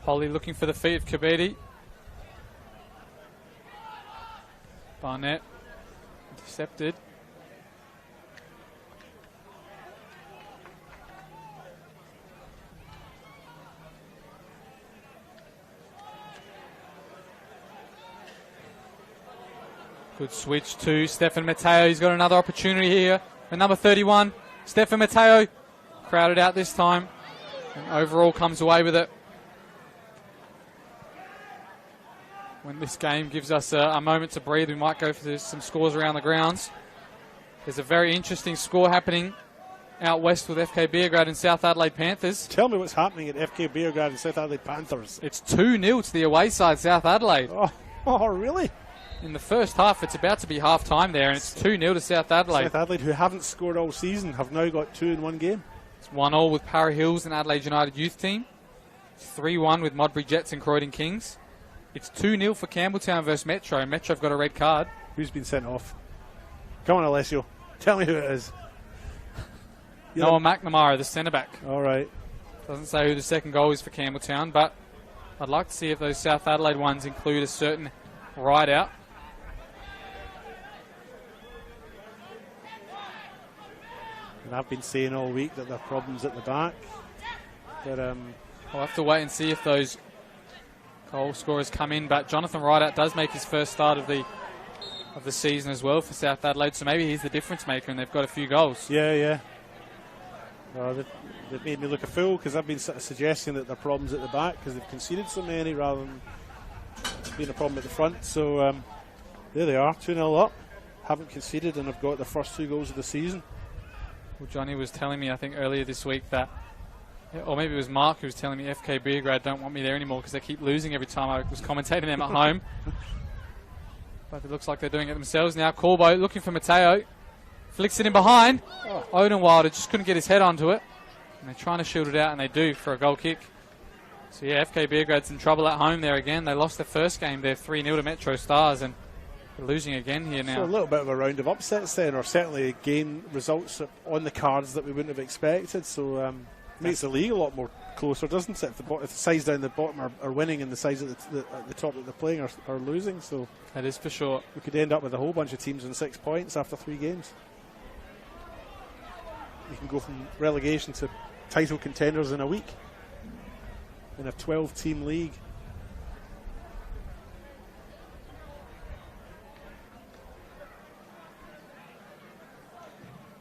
S11: Polly looking for the feet of Kabedi. Barnett intercepted. Good switch to Stefan Mateo. He's got another opportunity here. The number 31, Stefan Mateo. crowded out this time, and overall comes away with it. When this game gives us a moment to breathe, we might go for some scores around the grounds. There's a very interesting score happening out west with FK Beograd and South Adelaide Panthers.
S17: Tell me what's happening at FK Beograd and South Adelaide Panthers.
S11: It's 2-0 to the away side, South Adelaide.
S17: Oh, really?
S11: In the first half, it's about to be half-time there, and it's 2-0 to South Adelaide.
S17: South Adelaide, who haven't scored all season, have now got 2 in one game.
S11: It's 1-1 with Para Hills and Adelaide United youth team. It's 3-1 with Modbury Jets and Croydon Kings. It's 2-0 for Campbelltown versus Metro. Metro have got a red card.
S17: Who's been sent off? Come on, Alessio. Tell me who it is.
S11: Noah McNamara, the centre-back.
S17: All right.
S11: Doesn't say who the second goal is for Campbelltown, but I'd like to see if those South Adelaide ones include a certain ride-out.
S17: And I've been saying all week that there are problems at the back. But
S11: I'll have to wait and see if those goal scorers come in, but Jonathan Rideout does make his first start of the season as well for South Adelaide, so maybe he's the difference maker and they've got a few goals.
S17: Yeah. They've made me look a fool because I've been sort of suggesting that there are problems at the back because they've conceded so many rather than being a problem at the front. So there they are, 2-0 up, haven't conceded and have got their first 2 goals of the season.
S11: Well, Johnny was telling me, I think earlier this week that, or maybe it was Mark who was telling me FK Beograd don't want me there anymore because they keep losing every time I was commentating them at home. But it looks like they're doing it themselves now. Corbo looking for Mateo. Flicks it in behind. Odenwilder just couldn't get his head onto it. And they're trying to shield it out, and they do for a goal kick. So yeah, FK Beograd's in trouble at home there again. They lost their first game there 3-0 to Metro Stars, and they're losing again here now.
S17: So a little bit of a round of upsets then, or certainly again results on the cards that we wouldn't have expected. So makes the league a lot more closer, doesn't it? If the sides down the bottom are winning and the sides at the top that they're playing are losing. So
S11: that is for sure.
S17: We could end up with a whole bunch of teams on 6 points after 3 games. You can go from relegation to title contenders in a week in a 12-team league.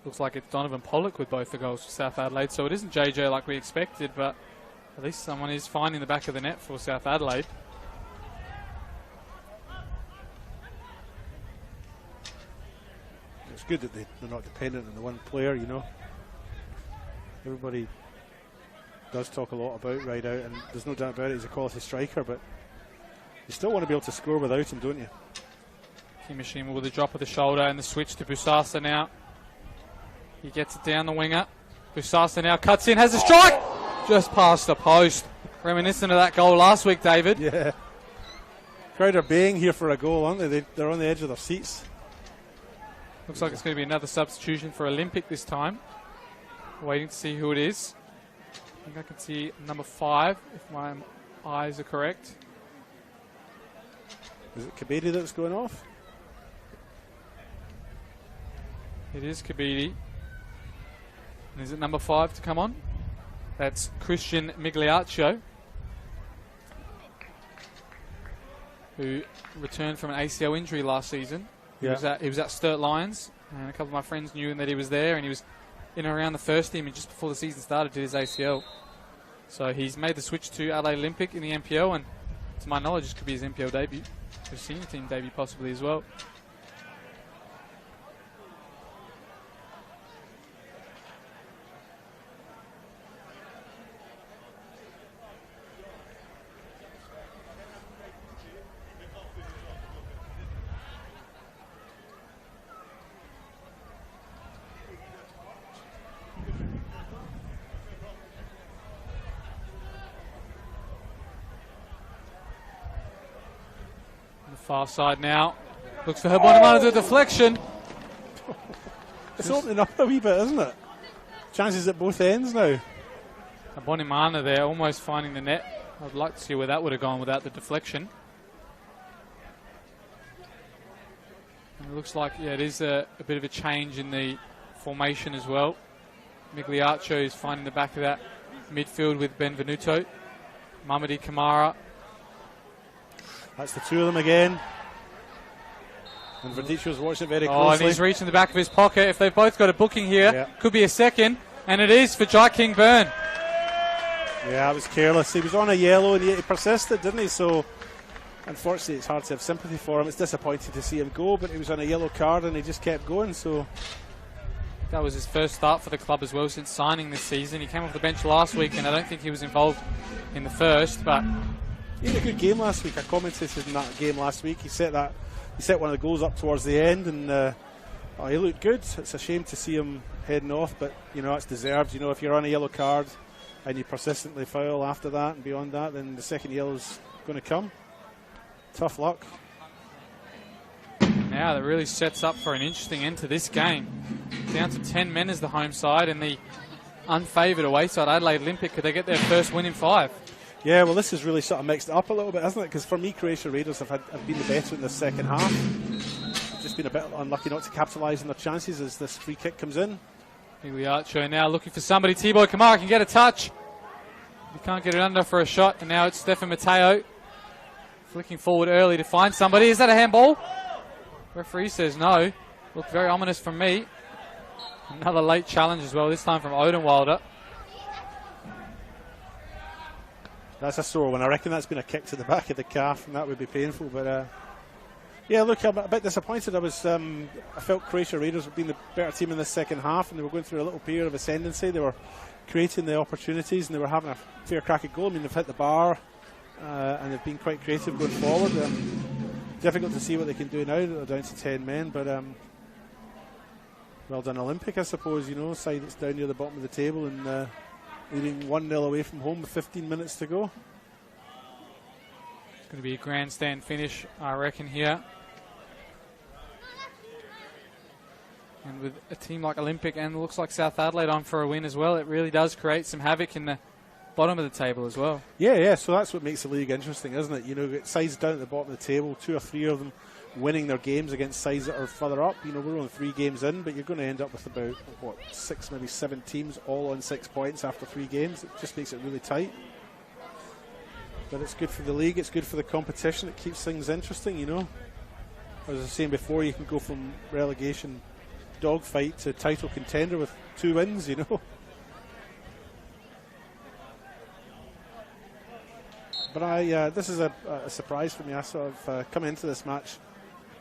S11: Looks like it's Donovan Pollock with both the goals for South Adelaide, so it isn't JJ like we expected, but at least someone is finding the back of the net for South Adelaide.
S17: It's good that they're not dependent on the one player, you know. Everybody does talk a lot about Rideout, and there's no doubt about it, he's a quality striker, but you still want to be able to score without him, don't you?
S11: Kimishima with a drop of the shoulder and the switch to Busasa now. He gets it down the winger. Busasa now cuts in, has a strike! Just past the post. Reminiscent of that goal last week, David.
S17: Yeah. Crowd are baying here for a goal, aren't they? They're on the edge of their seats.
S11: Looks like it's going to be another substitution for Olympic this time. Waiting to see who it is. I think I can see number 5, if my eyes are correct.
S17: Is it Kabedi that's going off?
S11: It is Kabedi. And is it number 5 to come on? That's Christian Migliaccio, who returned from an ACL injury last season.
S17: Yeah.
S11: He was at Sturt Lions, and a couple of my friends knew that he was there, and he was in and around the first team, and just before the season started did his ACL. So he's made the switch to Adelaide Olympic in the NPL, and to my knowledge this could be his NPL debut, his senior team debut possibly as well. Far side now. Looks for Habonimana to a deflection.
S17: It's opening up a wee bit, isn't it? Chances at both ends now.
S11: Habonimana there, almost finding the net. I'd like to see where that would have gone without the deflection. And it looks like, yeah, it is a bit of a change in the formation as well. Migliaccio is finding the back of that midfield with Benvenuto. Mamadi Kamara.
S17: That's the 2 of them again. And Verdicchio's watching it very closely.
S11: Oh, and he's reaching the back of his pocket. If they've both got a booking here, could be a second. And it is for Jai King Byrne.
S17: Yeah, it was careless. He was on a yellow and he persisted, didn't he? So, unfortunately, it's hard to have sympathy for him. It's disappointing to see him go, but he was on a yellow card and he just kept going. So,
S11: that was his first start for the club as well since signing this season. He came off the bench last week, and I don't think he was involved in the first, but
S17: he had a good game last week. I commented in that game last week. He set one of the goals up towards the end, and he looked good. It's a shame to see him heading off, but you know, it's deserved. You know, if you're on a yellow card and you persistently foul after that and beyond that, then the second yellow's going to come. Tough luck.
S11: Now that really sets up for an interesting end to this game. Down to 10 men as the home side, and the unfavoured away side, Adelaide Olympic, could they get their first win in 5?
S17: Yeah, well, this has really sort of mixed it up a little bit, hasn't it? Because for me, Croatia Raiders have been the better in the second half. Just been a bit unlucky not to capitalise on their chances as this free kick comes in.
S11: Here we are, Archo now looking for somebody. T-Boy Kamara can get a touch. He can't get it under for a shot, and now it's Stefan Mateo flicking forward early to find somebody. Is that a handball? Referee says no. Looked very ominous from me. Another late challenge as well, this time from Odenwalder.
S17: That's a sore one. I reckon that's been a kick to the back of the calf, and that would be painful. But yeah, look, I'm a bit disappointed. I felt Croatia Raiders had been the better team in the second half, and they were going through a little period of ascendancy. They were creating the opportunities, and they were having a fair crack at goal. I mean, they've hit the bar, and they've been quite creative going forward. Difficult to see what they can do now that they're down to 10 men, but well done Olympic, I suppose. You know, side that's down near the bottom of the table and leading 1-0 away from home with 15 minutes to go.
S11: It's going to be a grandstand finish, I reckon, here. And with a team like Olympic and looks like South Adelaide on for a win as well, it really does create some havoc in the bottom of the table as well.
S17: Yeah, so that's what makes the league interesting, isn't it? You know, sides down at the bottom of the table, 2 or 3 of them winning their games against sides that are further up. You know, we're only 3 games in, but you're going to end up with about, 6, maybe 7 teams all on 6 points after 3 games. It just makes it really tight. But it's good for the league, it's good for the competition, it keeps things interesting, you know. As I was saying before, you can go from relegation dogfight to title contender with 2 wins, you know. But this is a surprise for me. I sort of come into this match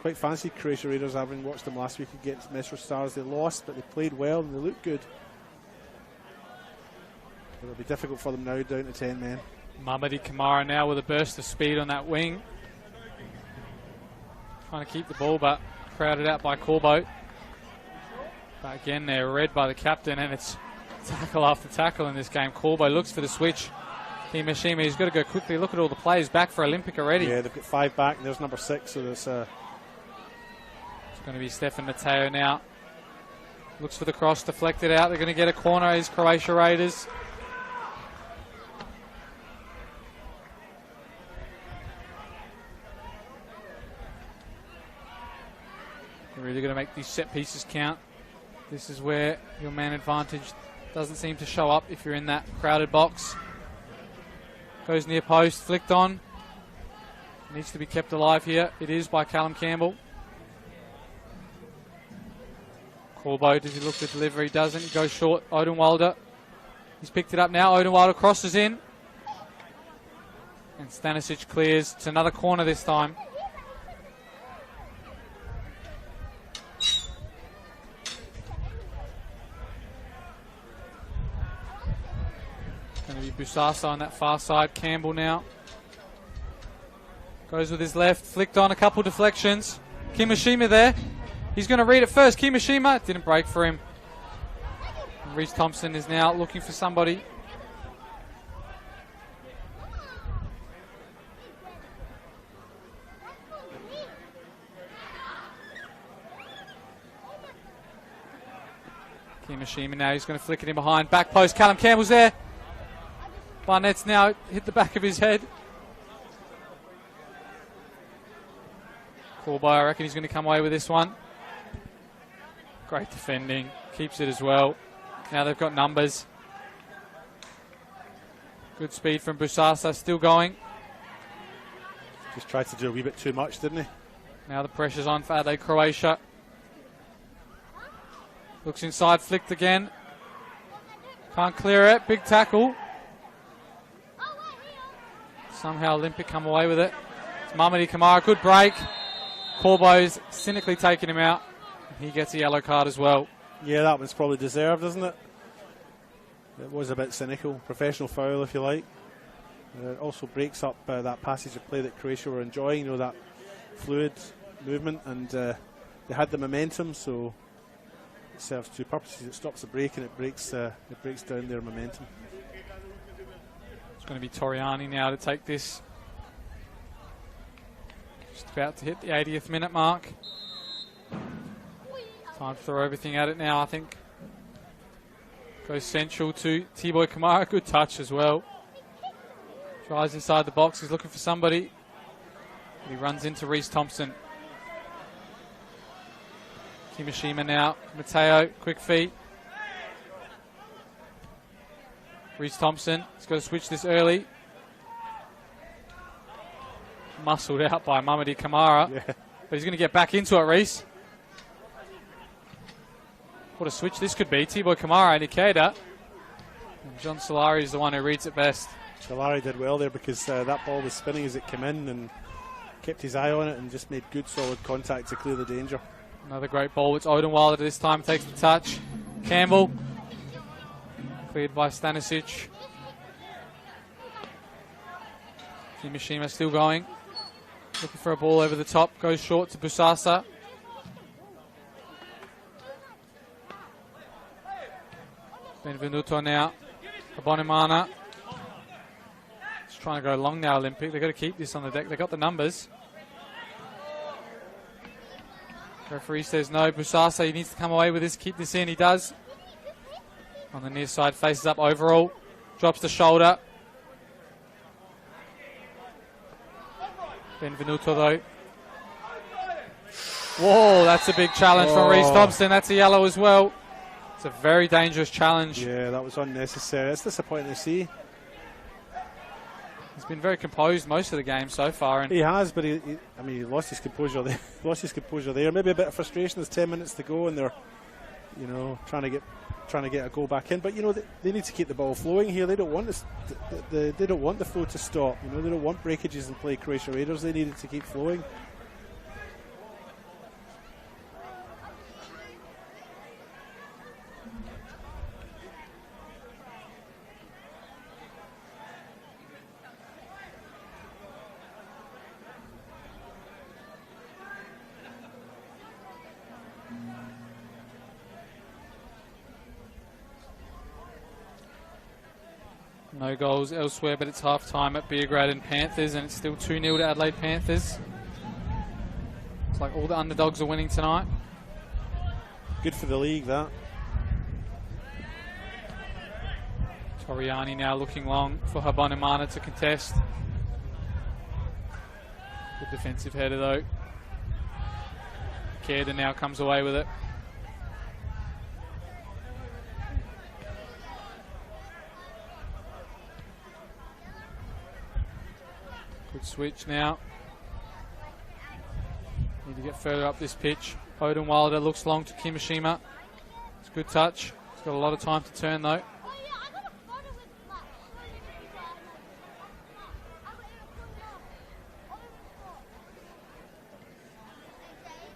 S17: quite fancied Croatia Raiders, having watched them last week against Metro Stars. They lost, but they played well and they looked good. But it'll be difficult for them now, down to 10 men.
S11: Mamadi Kamara now with a burst of speed on that wing. Trying to keep the ball, but crowded out by Corbo. But again, they're read by the captain, and it's tackle after tackle in this game. Corbo looks for the switch. Kimishima, he's got to go quickly. Look at all the players back for Olympic already.
S17: Yeah, they've got 5 back, and there's number 6, so there's...
S11: It's going to be Stefan Mateo now. Looks for the cross, deflected out. They're going to get a corner as Croatia Raiders. They're really going to make these set pieces count. This is where your man advantage doesn't seem to show up if you're in that crowded box. Goes near post, flicked on. Needs to be kept alive here. It is by Callum Campbell. Corbo, does he look to deliver? He doesn't. He goes short. Odenwalder. He's picked it up now. Odenwalder crosses in. And Stanisic clears. It's another corner this time. Going to be Busasa on that far side. Campbell now. Goes with his left. Flicked on a couple deflections. Kimishima there. He's going to read it first. Kimishima didn't break for him. And Reece Thompson is now looking for somebody. Kimishima now. He's going to flick it in behind. Back post. Callum Campbell's there. Barnett's now hit the back of his head. Corbo, I reckon he's going to come away with this one. Great defending. Keeps it as well. Now they've got numbers. Good speed from Busasa. Still going.
S17: Just tried to do a wee bit too much, didn't he?
S11: Now the pressure's on for Adelaide, Croatia. Looks inside, flicked again. Can't clear it. Big tackle. Somehow Olympic come away with it. It's Mamadi Kamara. Good break. Corbo's cynically taking him out. He gets a yellow card as well.
S17: Yeah, that one's probably deserved, isn't it? It was a bit cynical. Professional foul, if you like. It also breaks up that passage of play that Croatia were enjoying, you know, that fluid movement, and they had the momentum, so it serves two purposes. It stops the break and it breaks down their momentum.
S11: It's going to be Toriani now to take this. Just about to hit the 80th minute mark. Time to throw everything at it now, I think. Goes central to T-Boy Kamara. Good touch as well. Tries inside the box. He's looking for somebody. He runs into Reece Thompson. Kimishima now. Mateo, quick feet. Reece Thompson. He's got to switch this early. Muscled out by Mamadi Kamara.
S17: Yeah.
S11: But he's going to get back into it, Reece. What a switch this could be. T-Boy Kamara and Ikeda. And John Solari is the one who reads it best.
S17: Solari did well there because that ball was spinning as it came in and kept his eye on it and just made good solid contact to clear the danger.
S11: Another great ball. It's Odenwalder this time takes the touch. Campbell. Cleared by Stanisic. Kimishima still going. Looking for a ball over the top. Goes short to Busasa. Benvenuto now. Abonimana. Just trying to go long now, Olympic. They've got to keep this on the deck. They've got the numbers. Referee says no. Busasa, he needs to come away with this. Keep this in. He does. On the near side, faces up overall. Drops the shoulder. Benvenuto though. Whoa, that's a big challenge from Reece Thompson. That's a yellow as well. It's a very dangerous challenge.
S17: Yeah, that was unnecessary. It's disappointing to see.
S11: He's been very composed most of the game so far. And
S17: he has, but he lost his composure there. Lost his composure there. Maybe a bit of frustration. There's 10 minutes to go, and they're, you know, trying to get a goal back in. But you know, they need to keep the ball flowing here. They don't want this. They don't want the flow to stop. You know, they don't want breakages and play Croatia Raiders. They need it to keep flowing.
S11: No goals elsewhere, but it's half-time at Beograd and Panthers, and it's still 2-0 to Adelaide Panthers. It's like all the underdogs are winning tonight.
S17: Good for the league, that.
S11: Toriani now looking long for Habonimana to contest. Good defensive header, though. Keda now comes away with it. Good switch now. Need to get further up this pitch. Odenwalder looks long to Kimishima. It's a good touch. He's got a lot of time to turn though.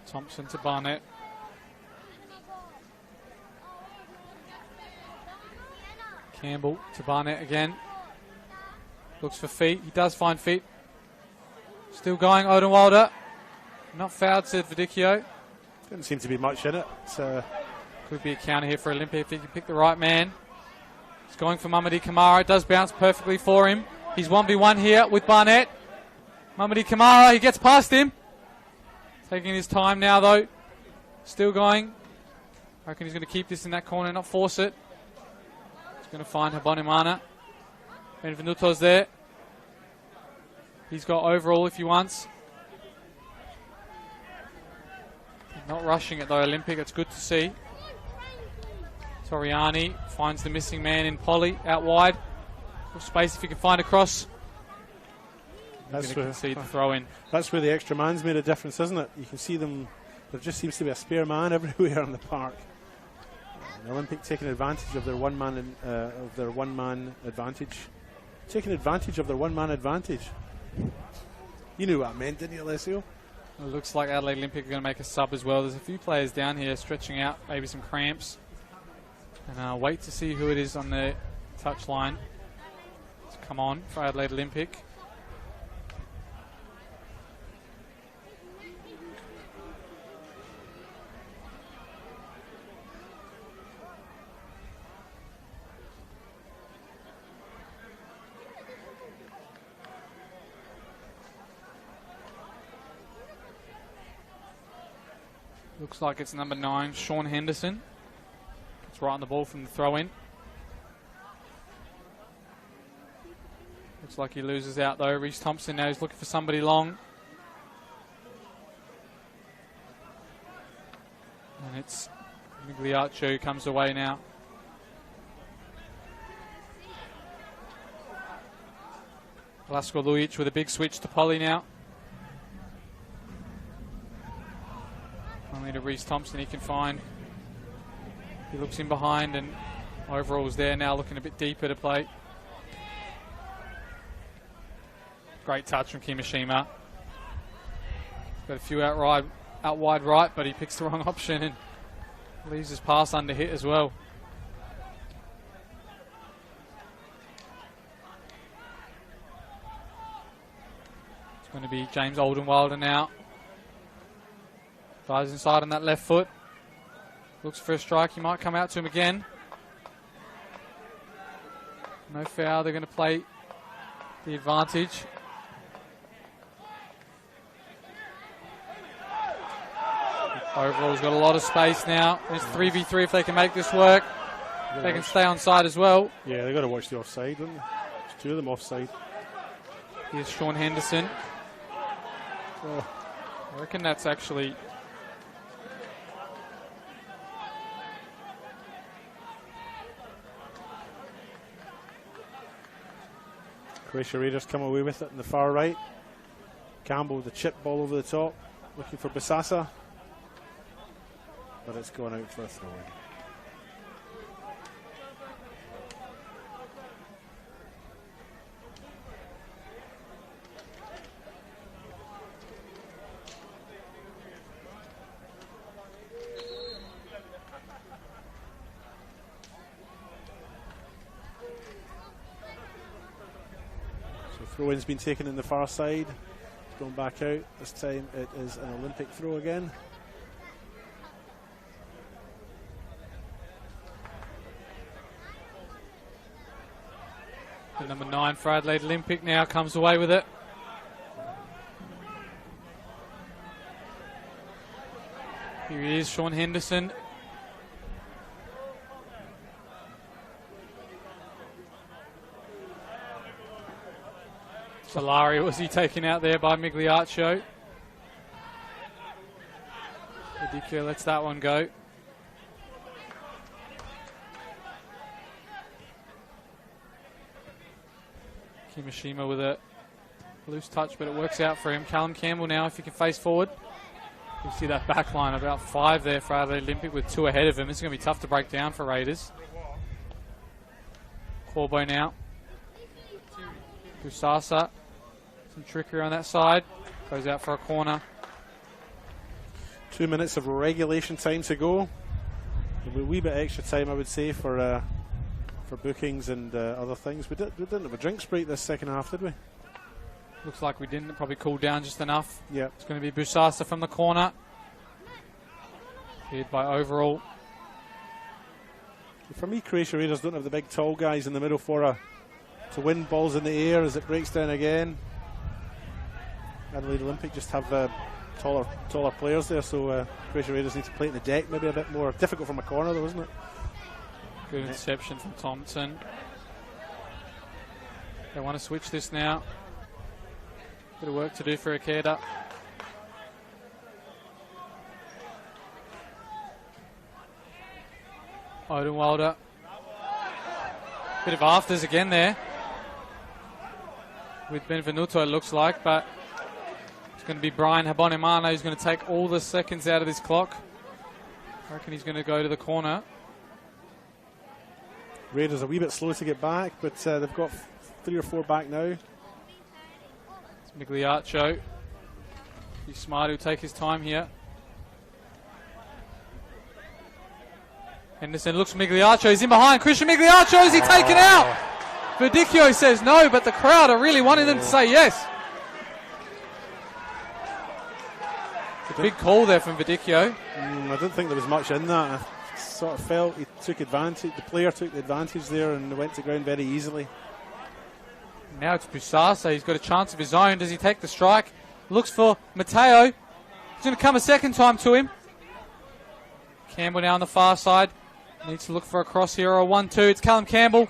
S11: Thompson to Barnett. Campbell to Barnett again. Looks for feet. He does find feet. Still going, Odenwalder. Not fouled, said Vidicchio.
S17: Didn't seem to be much in it.
S11: Could be a counter here for Olympia if he can pick the right man. He's going for Mamadi Kamara. It does bounce perfectly for him. He's 1v1 here with Barnett. Mamadi Kamara, he gets past him. Taking his time now, though. Still going. I reckon he's going to keep this in that corner, not force it. He's going to find Habonimana. Benvenuto's there. He's got overall if he wants. Not rushing it though, Olympic. It's good to see. Toriani finds the missing man in Polly out wide. Good space if he can find a cross. That's going to concede the throw in.
S17: That's where the extra man's made a difference, isn't it? You can see them. There just seems to be a spare man everywhere in the park. The Olympic taking advantage of their one-man advantage. Taking advantage of their one-man advantage. You knew what I meant, didn't you, Alessio?
S11: It looks like Adelaide Olympic are going to make a sub as well. There's a few players down here stretching out, maybe some cramps. And I'll wait to see who it is on the touch line to come on for Adelaide Olympic. Looks like it's number 9, Sean Henderson. It's right on the ball from the throw-in. Looks like he loses out though. Reece Thompson now is looking for somebody long. And it's Migliaccio who comes away now. Lasko Lujic with a big switch to Polly now. Only to Reece Thompson he can find. He looks in behind and Overall's there now looking a bit deeper to play. Great touch from Kimishima. Got a few out wide right, but he picks the wrong option and leaves his pass under hit as well. It's going to be James Oldenwilder now. Dives inside on that left foot. Looks for a strike. He might come out to him again. No foul. They're going to play the advantage. Overall's got a lot of space now. It's 3v3 if they can make this work. They can stay on side as well.
S17: Yeah, they've got to watch the offside, don't they? There's 2 of them offside.
S11: Here's Sean Henderson. Oh, I reckon that's actually...
S17: Croatia Raiders come away with it in the far right. Campbell with the chip ball over the top, looking for Bisasa. But it's going out for a throw-in. Throw-in's been taken in the far side. It's going back out. This time it is an Olympic throw again.
S11: The number 9 for Adelaide Olympic now comes away with it. Here he is, Sean Henderson. Solari, was he taken out there by Migliaccio? Adikio lets that one go. Kimishima with a loose touch, but it works out for him. Callum Campbell now, if he can face forward. You see that back line, about 5 there for Adelaide Olympic with 2 ahead of him. It's going to be tough to break down for Raiders. Corbo now. Busasa. Some trickery on that side. Goes out for a corner.
S17: 2 minutes of regulation time to go. A wee bit extra time, I would say, for bookings and other things. We didn't have a drinks break this second half, did we?
S11: Looks like we didn't. Probably cooled down just enough.
S17: Yeah.
S11: It's going to be Busasa from the corner. Cleared by Overall.
S17: For me, Croatia Raiders don't have the big tall guys in the middle to win balls in the air as it breaks down again. Adelaide Olympic just have taller players there, so Croatia Raiders need to play it in the deck maybe a bit more. Difficult from a corner though, isn't it?
S11: Good interception from Thompson. They want to switch this now. Bit of work to do for Ikeda. Odenwilder. Bit of afters again there with Benvenuto, it looks like, but it's going to be Brian Habonimana who's going to take all the seconds out of this clock. I reckon he's going to go to the corner.
S17: Raiders a wee bit slow to get back, but they've got 3 or 4 back now.
S11: It's Migliaccio. He's smart, he'll take his time here. Henderson looks for Migliaccio, he's in behind. Christian Migliaccio, is he taken out? Verdicchio says no, but the crowd are really wanting them to say yes. It's a big call there from Verdicchio.
S17: I don't think there was much in that. I sort of felt he took advantage, the player took the advantage there and went to ground very easily.
S11: Now it's Busasa, he's got a chance of his own. Does he take the strike? Looks for Matteo. He's going to come a second time to him. Campbell now on the far side. Needs to look for a cross here or a 1-2. It's Callum Campbell.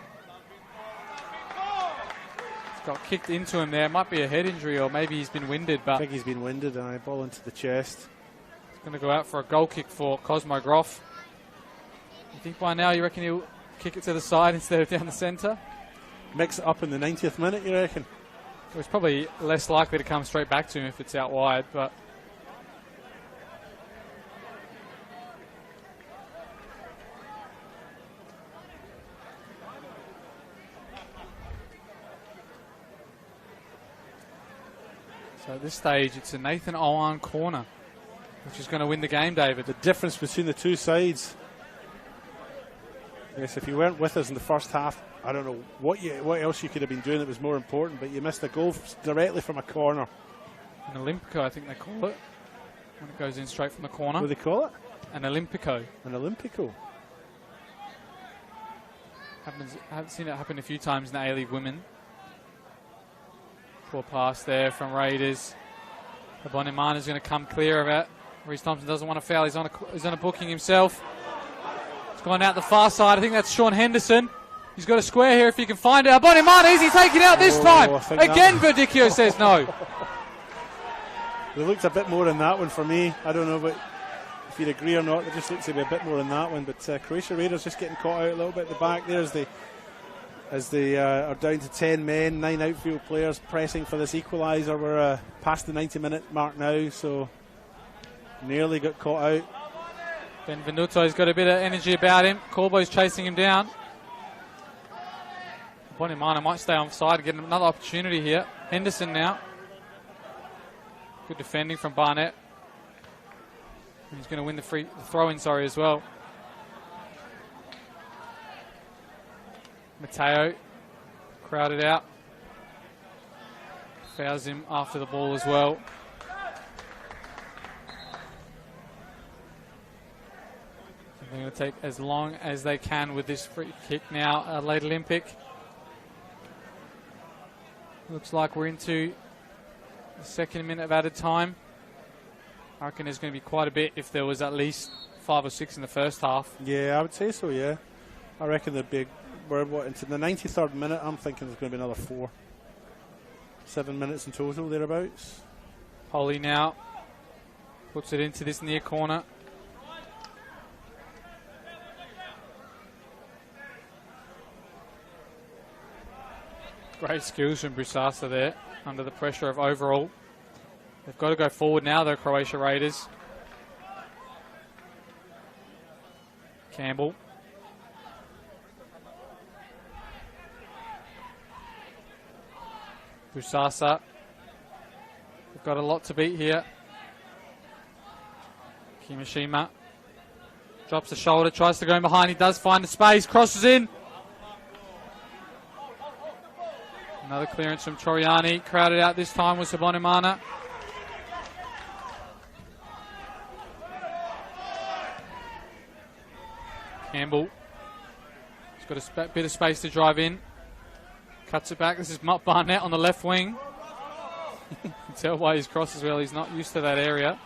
S11: He's got kicked into him there. Might be a head injury or maybe he's been winded. But
S17: I think he's been winded and I ball into the chest.
S11: He's going to go out for a goal kick for Cosmo Groff. You think by now you reckon he'll kick it to the side instead of down the centre?
S17: Mix it up in the 90th minute, you reckon?
S11: It's probably less likely to come straight back to him if it's out wide, but so at this stage it's a Nathan Owan corner, which is going to win the game, David.
S17: The difference between the two sides. Yes, if you weren't with us in the first half, I don't know what else you could have been doing that was more important, but you missed a goal directly from a corner.
S11: An Olympico, I think they call it, when it goes in straight from the corner.
S17: What do they call it?
S11: An Olympico.
S17: An Olympico.
S11: I haven't seen it happen a few times in the A-League women. Poor pass there from Raiders. Bonimana's going to come clear of it. Reece Thompson doesn't want to foul. He's on a booking himself. It's gone out the far side. I think that's Sean Henderson. He's got a square here if he can find it. Bonimana, is he taking out this time? Again, Verdicchio says no.
S17: They looked a bit more in that one for me. I don't know if you'd agree or not. They just looked to be a bit more in that one. But Croatia Raiders just getting caught out a little bit at the back there as they are down to 10 men, 9 outfield players pressing for this equaliser. We're past the 90-minute mark now, so nearly got caught out.
S11: Benvenuto's got a bit of energy about him. Corbo's chasing him down. Bonimana might stay on side and get another opportunity here. Henderson now. Good defending from Barnett. He's going to win the throw-in, as well. Matteo crowded out. Fouls him after the ball as well. They're going to take as long as they can with this free kick now. Adelaide Olympic. Looks like we're into the second minute of added time. I reckon there's going to be quite a bit if there was at least 5 or 6 in the first half.
S17: Yeah, I would say so, yeah. I reckon we're into the 93rd minute. I'm thinking there's going to be another 4. 7 minutes in total, thereabouts.
S11: Holly now puts it into this near corner. Great skills from Busasa there under the pressure of overall. They've got to go forward now, though, Croatia Raiders. Campbell. Busasa. They've got a lot to beat here. Kimishima drops the shoulder, tries to go in behind. He does find the space, crosses in. Another clearance from Toriani. Crowded out this time was Bonimana. Campbell. He's got a bit of space to drive in. Cuts it back. This is Barnett on the left wing. You can tell why he's crossed as well. He's not used to that area.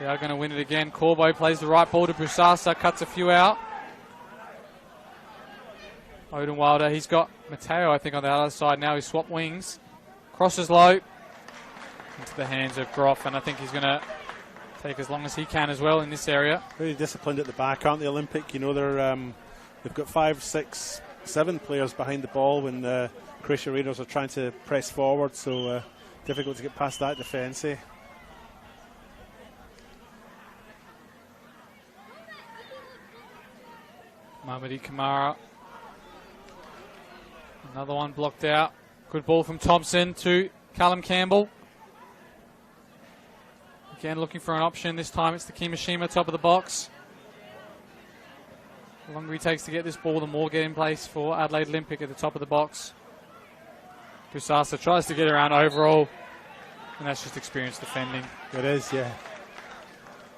S11: They are going to win it again. Corbo plays the right ball to Busasa. Cuts a few out. Odenwalder, he's got Matteo, I think, on the other side now. He swapped wings. Crosses low. Into the hands of Groff, and I think he's going to take as long as he can as well in this area.
S17: Very disciplined at the back, aren't they, Olympic? You know, they've got 5, 6, 7 players behind the ball when the Croatia Raiders are trying to press forward, so difficult to get past that defence, eh?
S11: Mamadi Kamara. Another one blocked out. Good ball from Thompson to Callum Campbell. Again, looking for an option. This time it's the Kimishima, top of the box. The longer he takes to get this ball, the more get in place for Adelaide Olympic at the top of the box. Kusasa tries to get around overall, and that's just experienced defending.
S17: It is, yeah.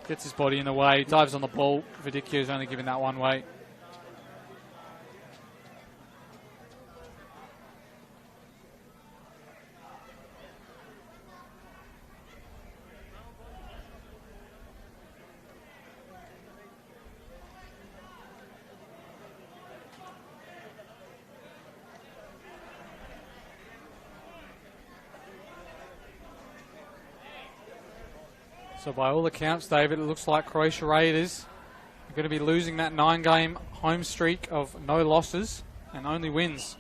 S11: Gets his body in the way, dives on the ball. Vidicchio is only given that one way. So by all accounts, David, it looks like Croatia Raiders are going to be losing that 9-game home streak of no losses and only wins.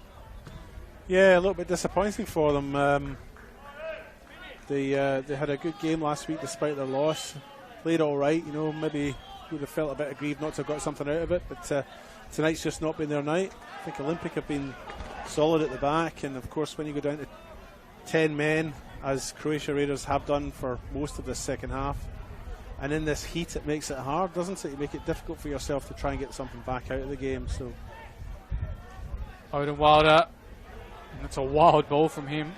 S17: Yeah, a little bit disappointing for them. They had a good game last week despite their loss. Played all right, maybe would have felt a bit aggrieved not to have got something out of it, but tonight's just not been their night. I think Olympic have been solid at the back, and of course when you go down to 10 men, as Croatia Raiders have done for most of the second half, and in this heat it makes it hard, doesn't it? You make it difficult for yourself to try and get something back out of the game. So
S11: Odin Wilder, and that's a wild ball from him,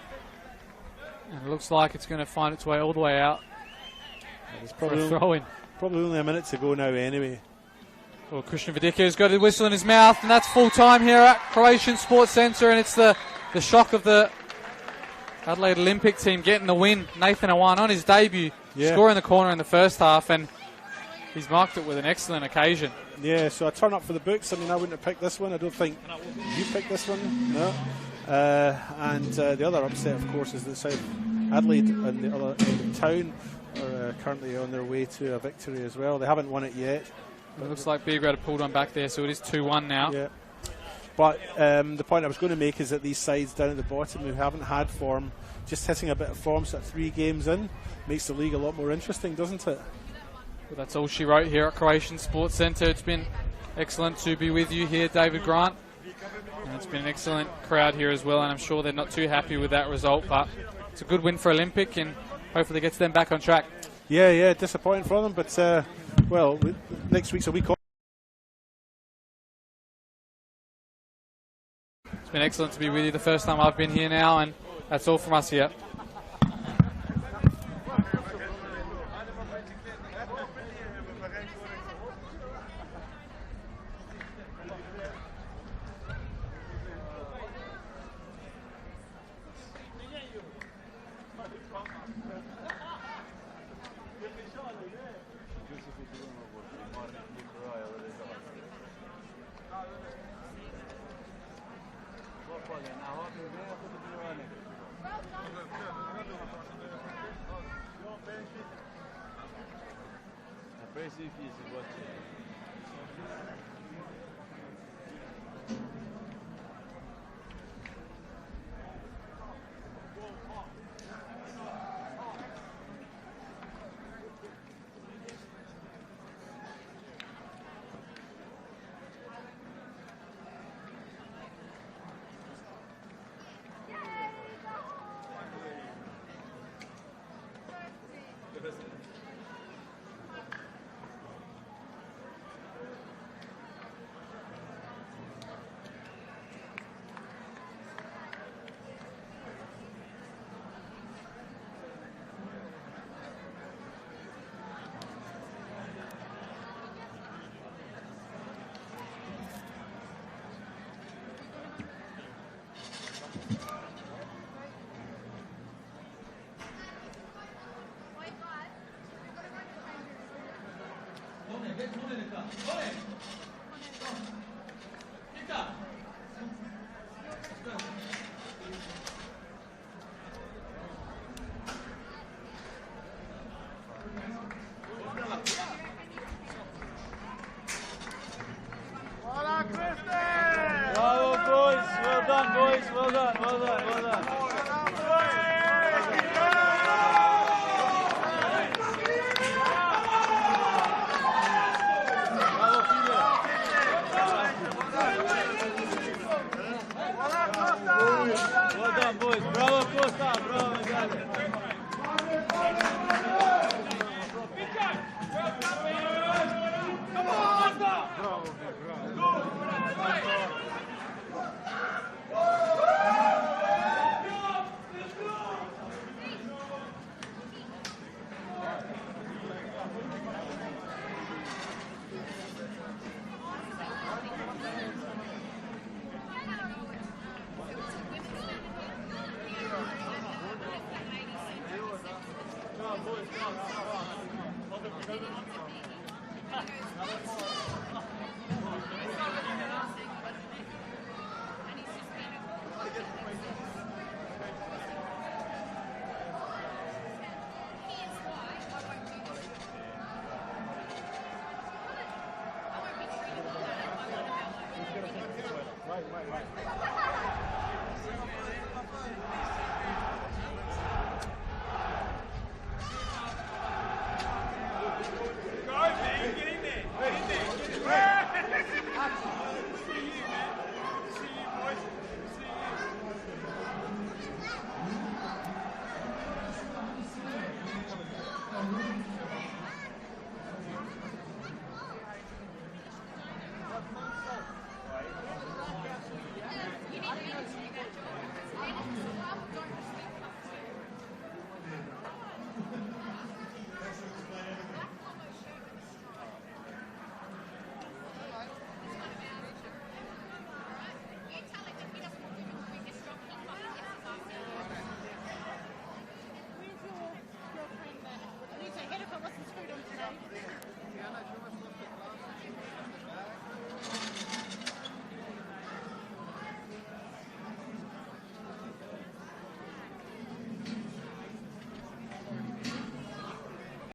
S11: and it looks like it's going to find its way all the way out.
S17: It's
S11: probably throw-in.
S17: Probably only a minute to go now anyway.
S11: Well, Christian Vidicchio's got a whistle in his mouth, and that's full time here at Croatian Sports Centre, and it's the shock of the Adelaide Olympic team getting the win. Nathan Awan on his debut, scoring the corner in the first half, and he's marked it with an excellent occasion.
S17: Yeah, so I turn up for the books. I mean, I wouldn't have picked this one. I don't think you picked this one. No. And the other upset, of course, is that South Adelaide and the other end of town are currently on their way to a victory as well. They haven't won it yet.
S11: It looks like Belgrade pulled one back there, so it is 2-1 now.
S17: Yeah. But the point I was going to make is that these sides down at the bottom who haven't had form, just hitting a bit of form, sort of 3 games in, makes the league a lot more interesting, doesn't it?
S11: Well, that's all she wrote here at Croatian Sports Centre. It's been excellent to be with you here, David Grant. And it's been an excellent crowd here as well, and I'm sure they're not too happy with that result, but it's a good win for Olympic, and hopefully gets them back on track.
S17: Yeah, disappointing for them, but well, next week's a week off.
S11: It's been excellent to be with you the first time I've been here now, and that's all from us here.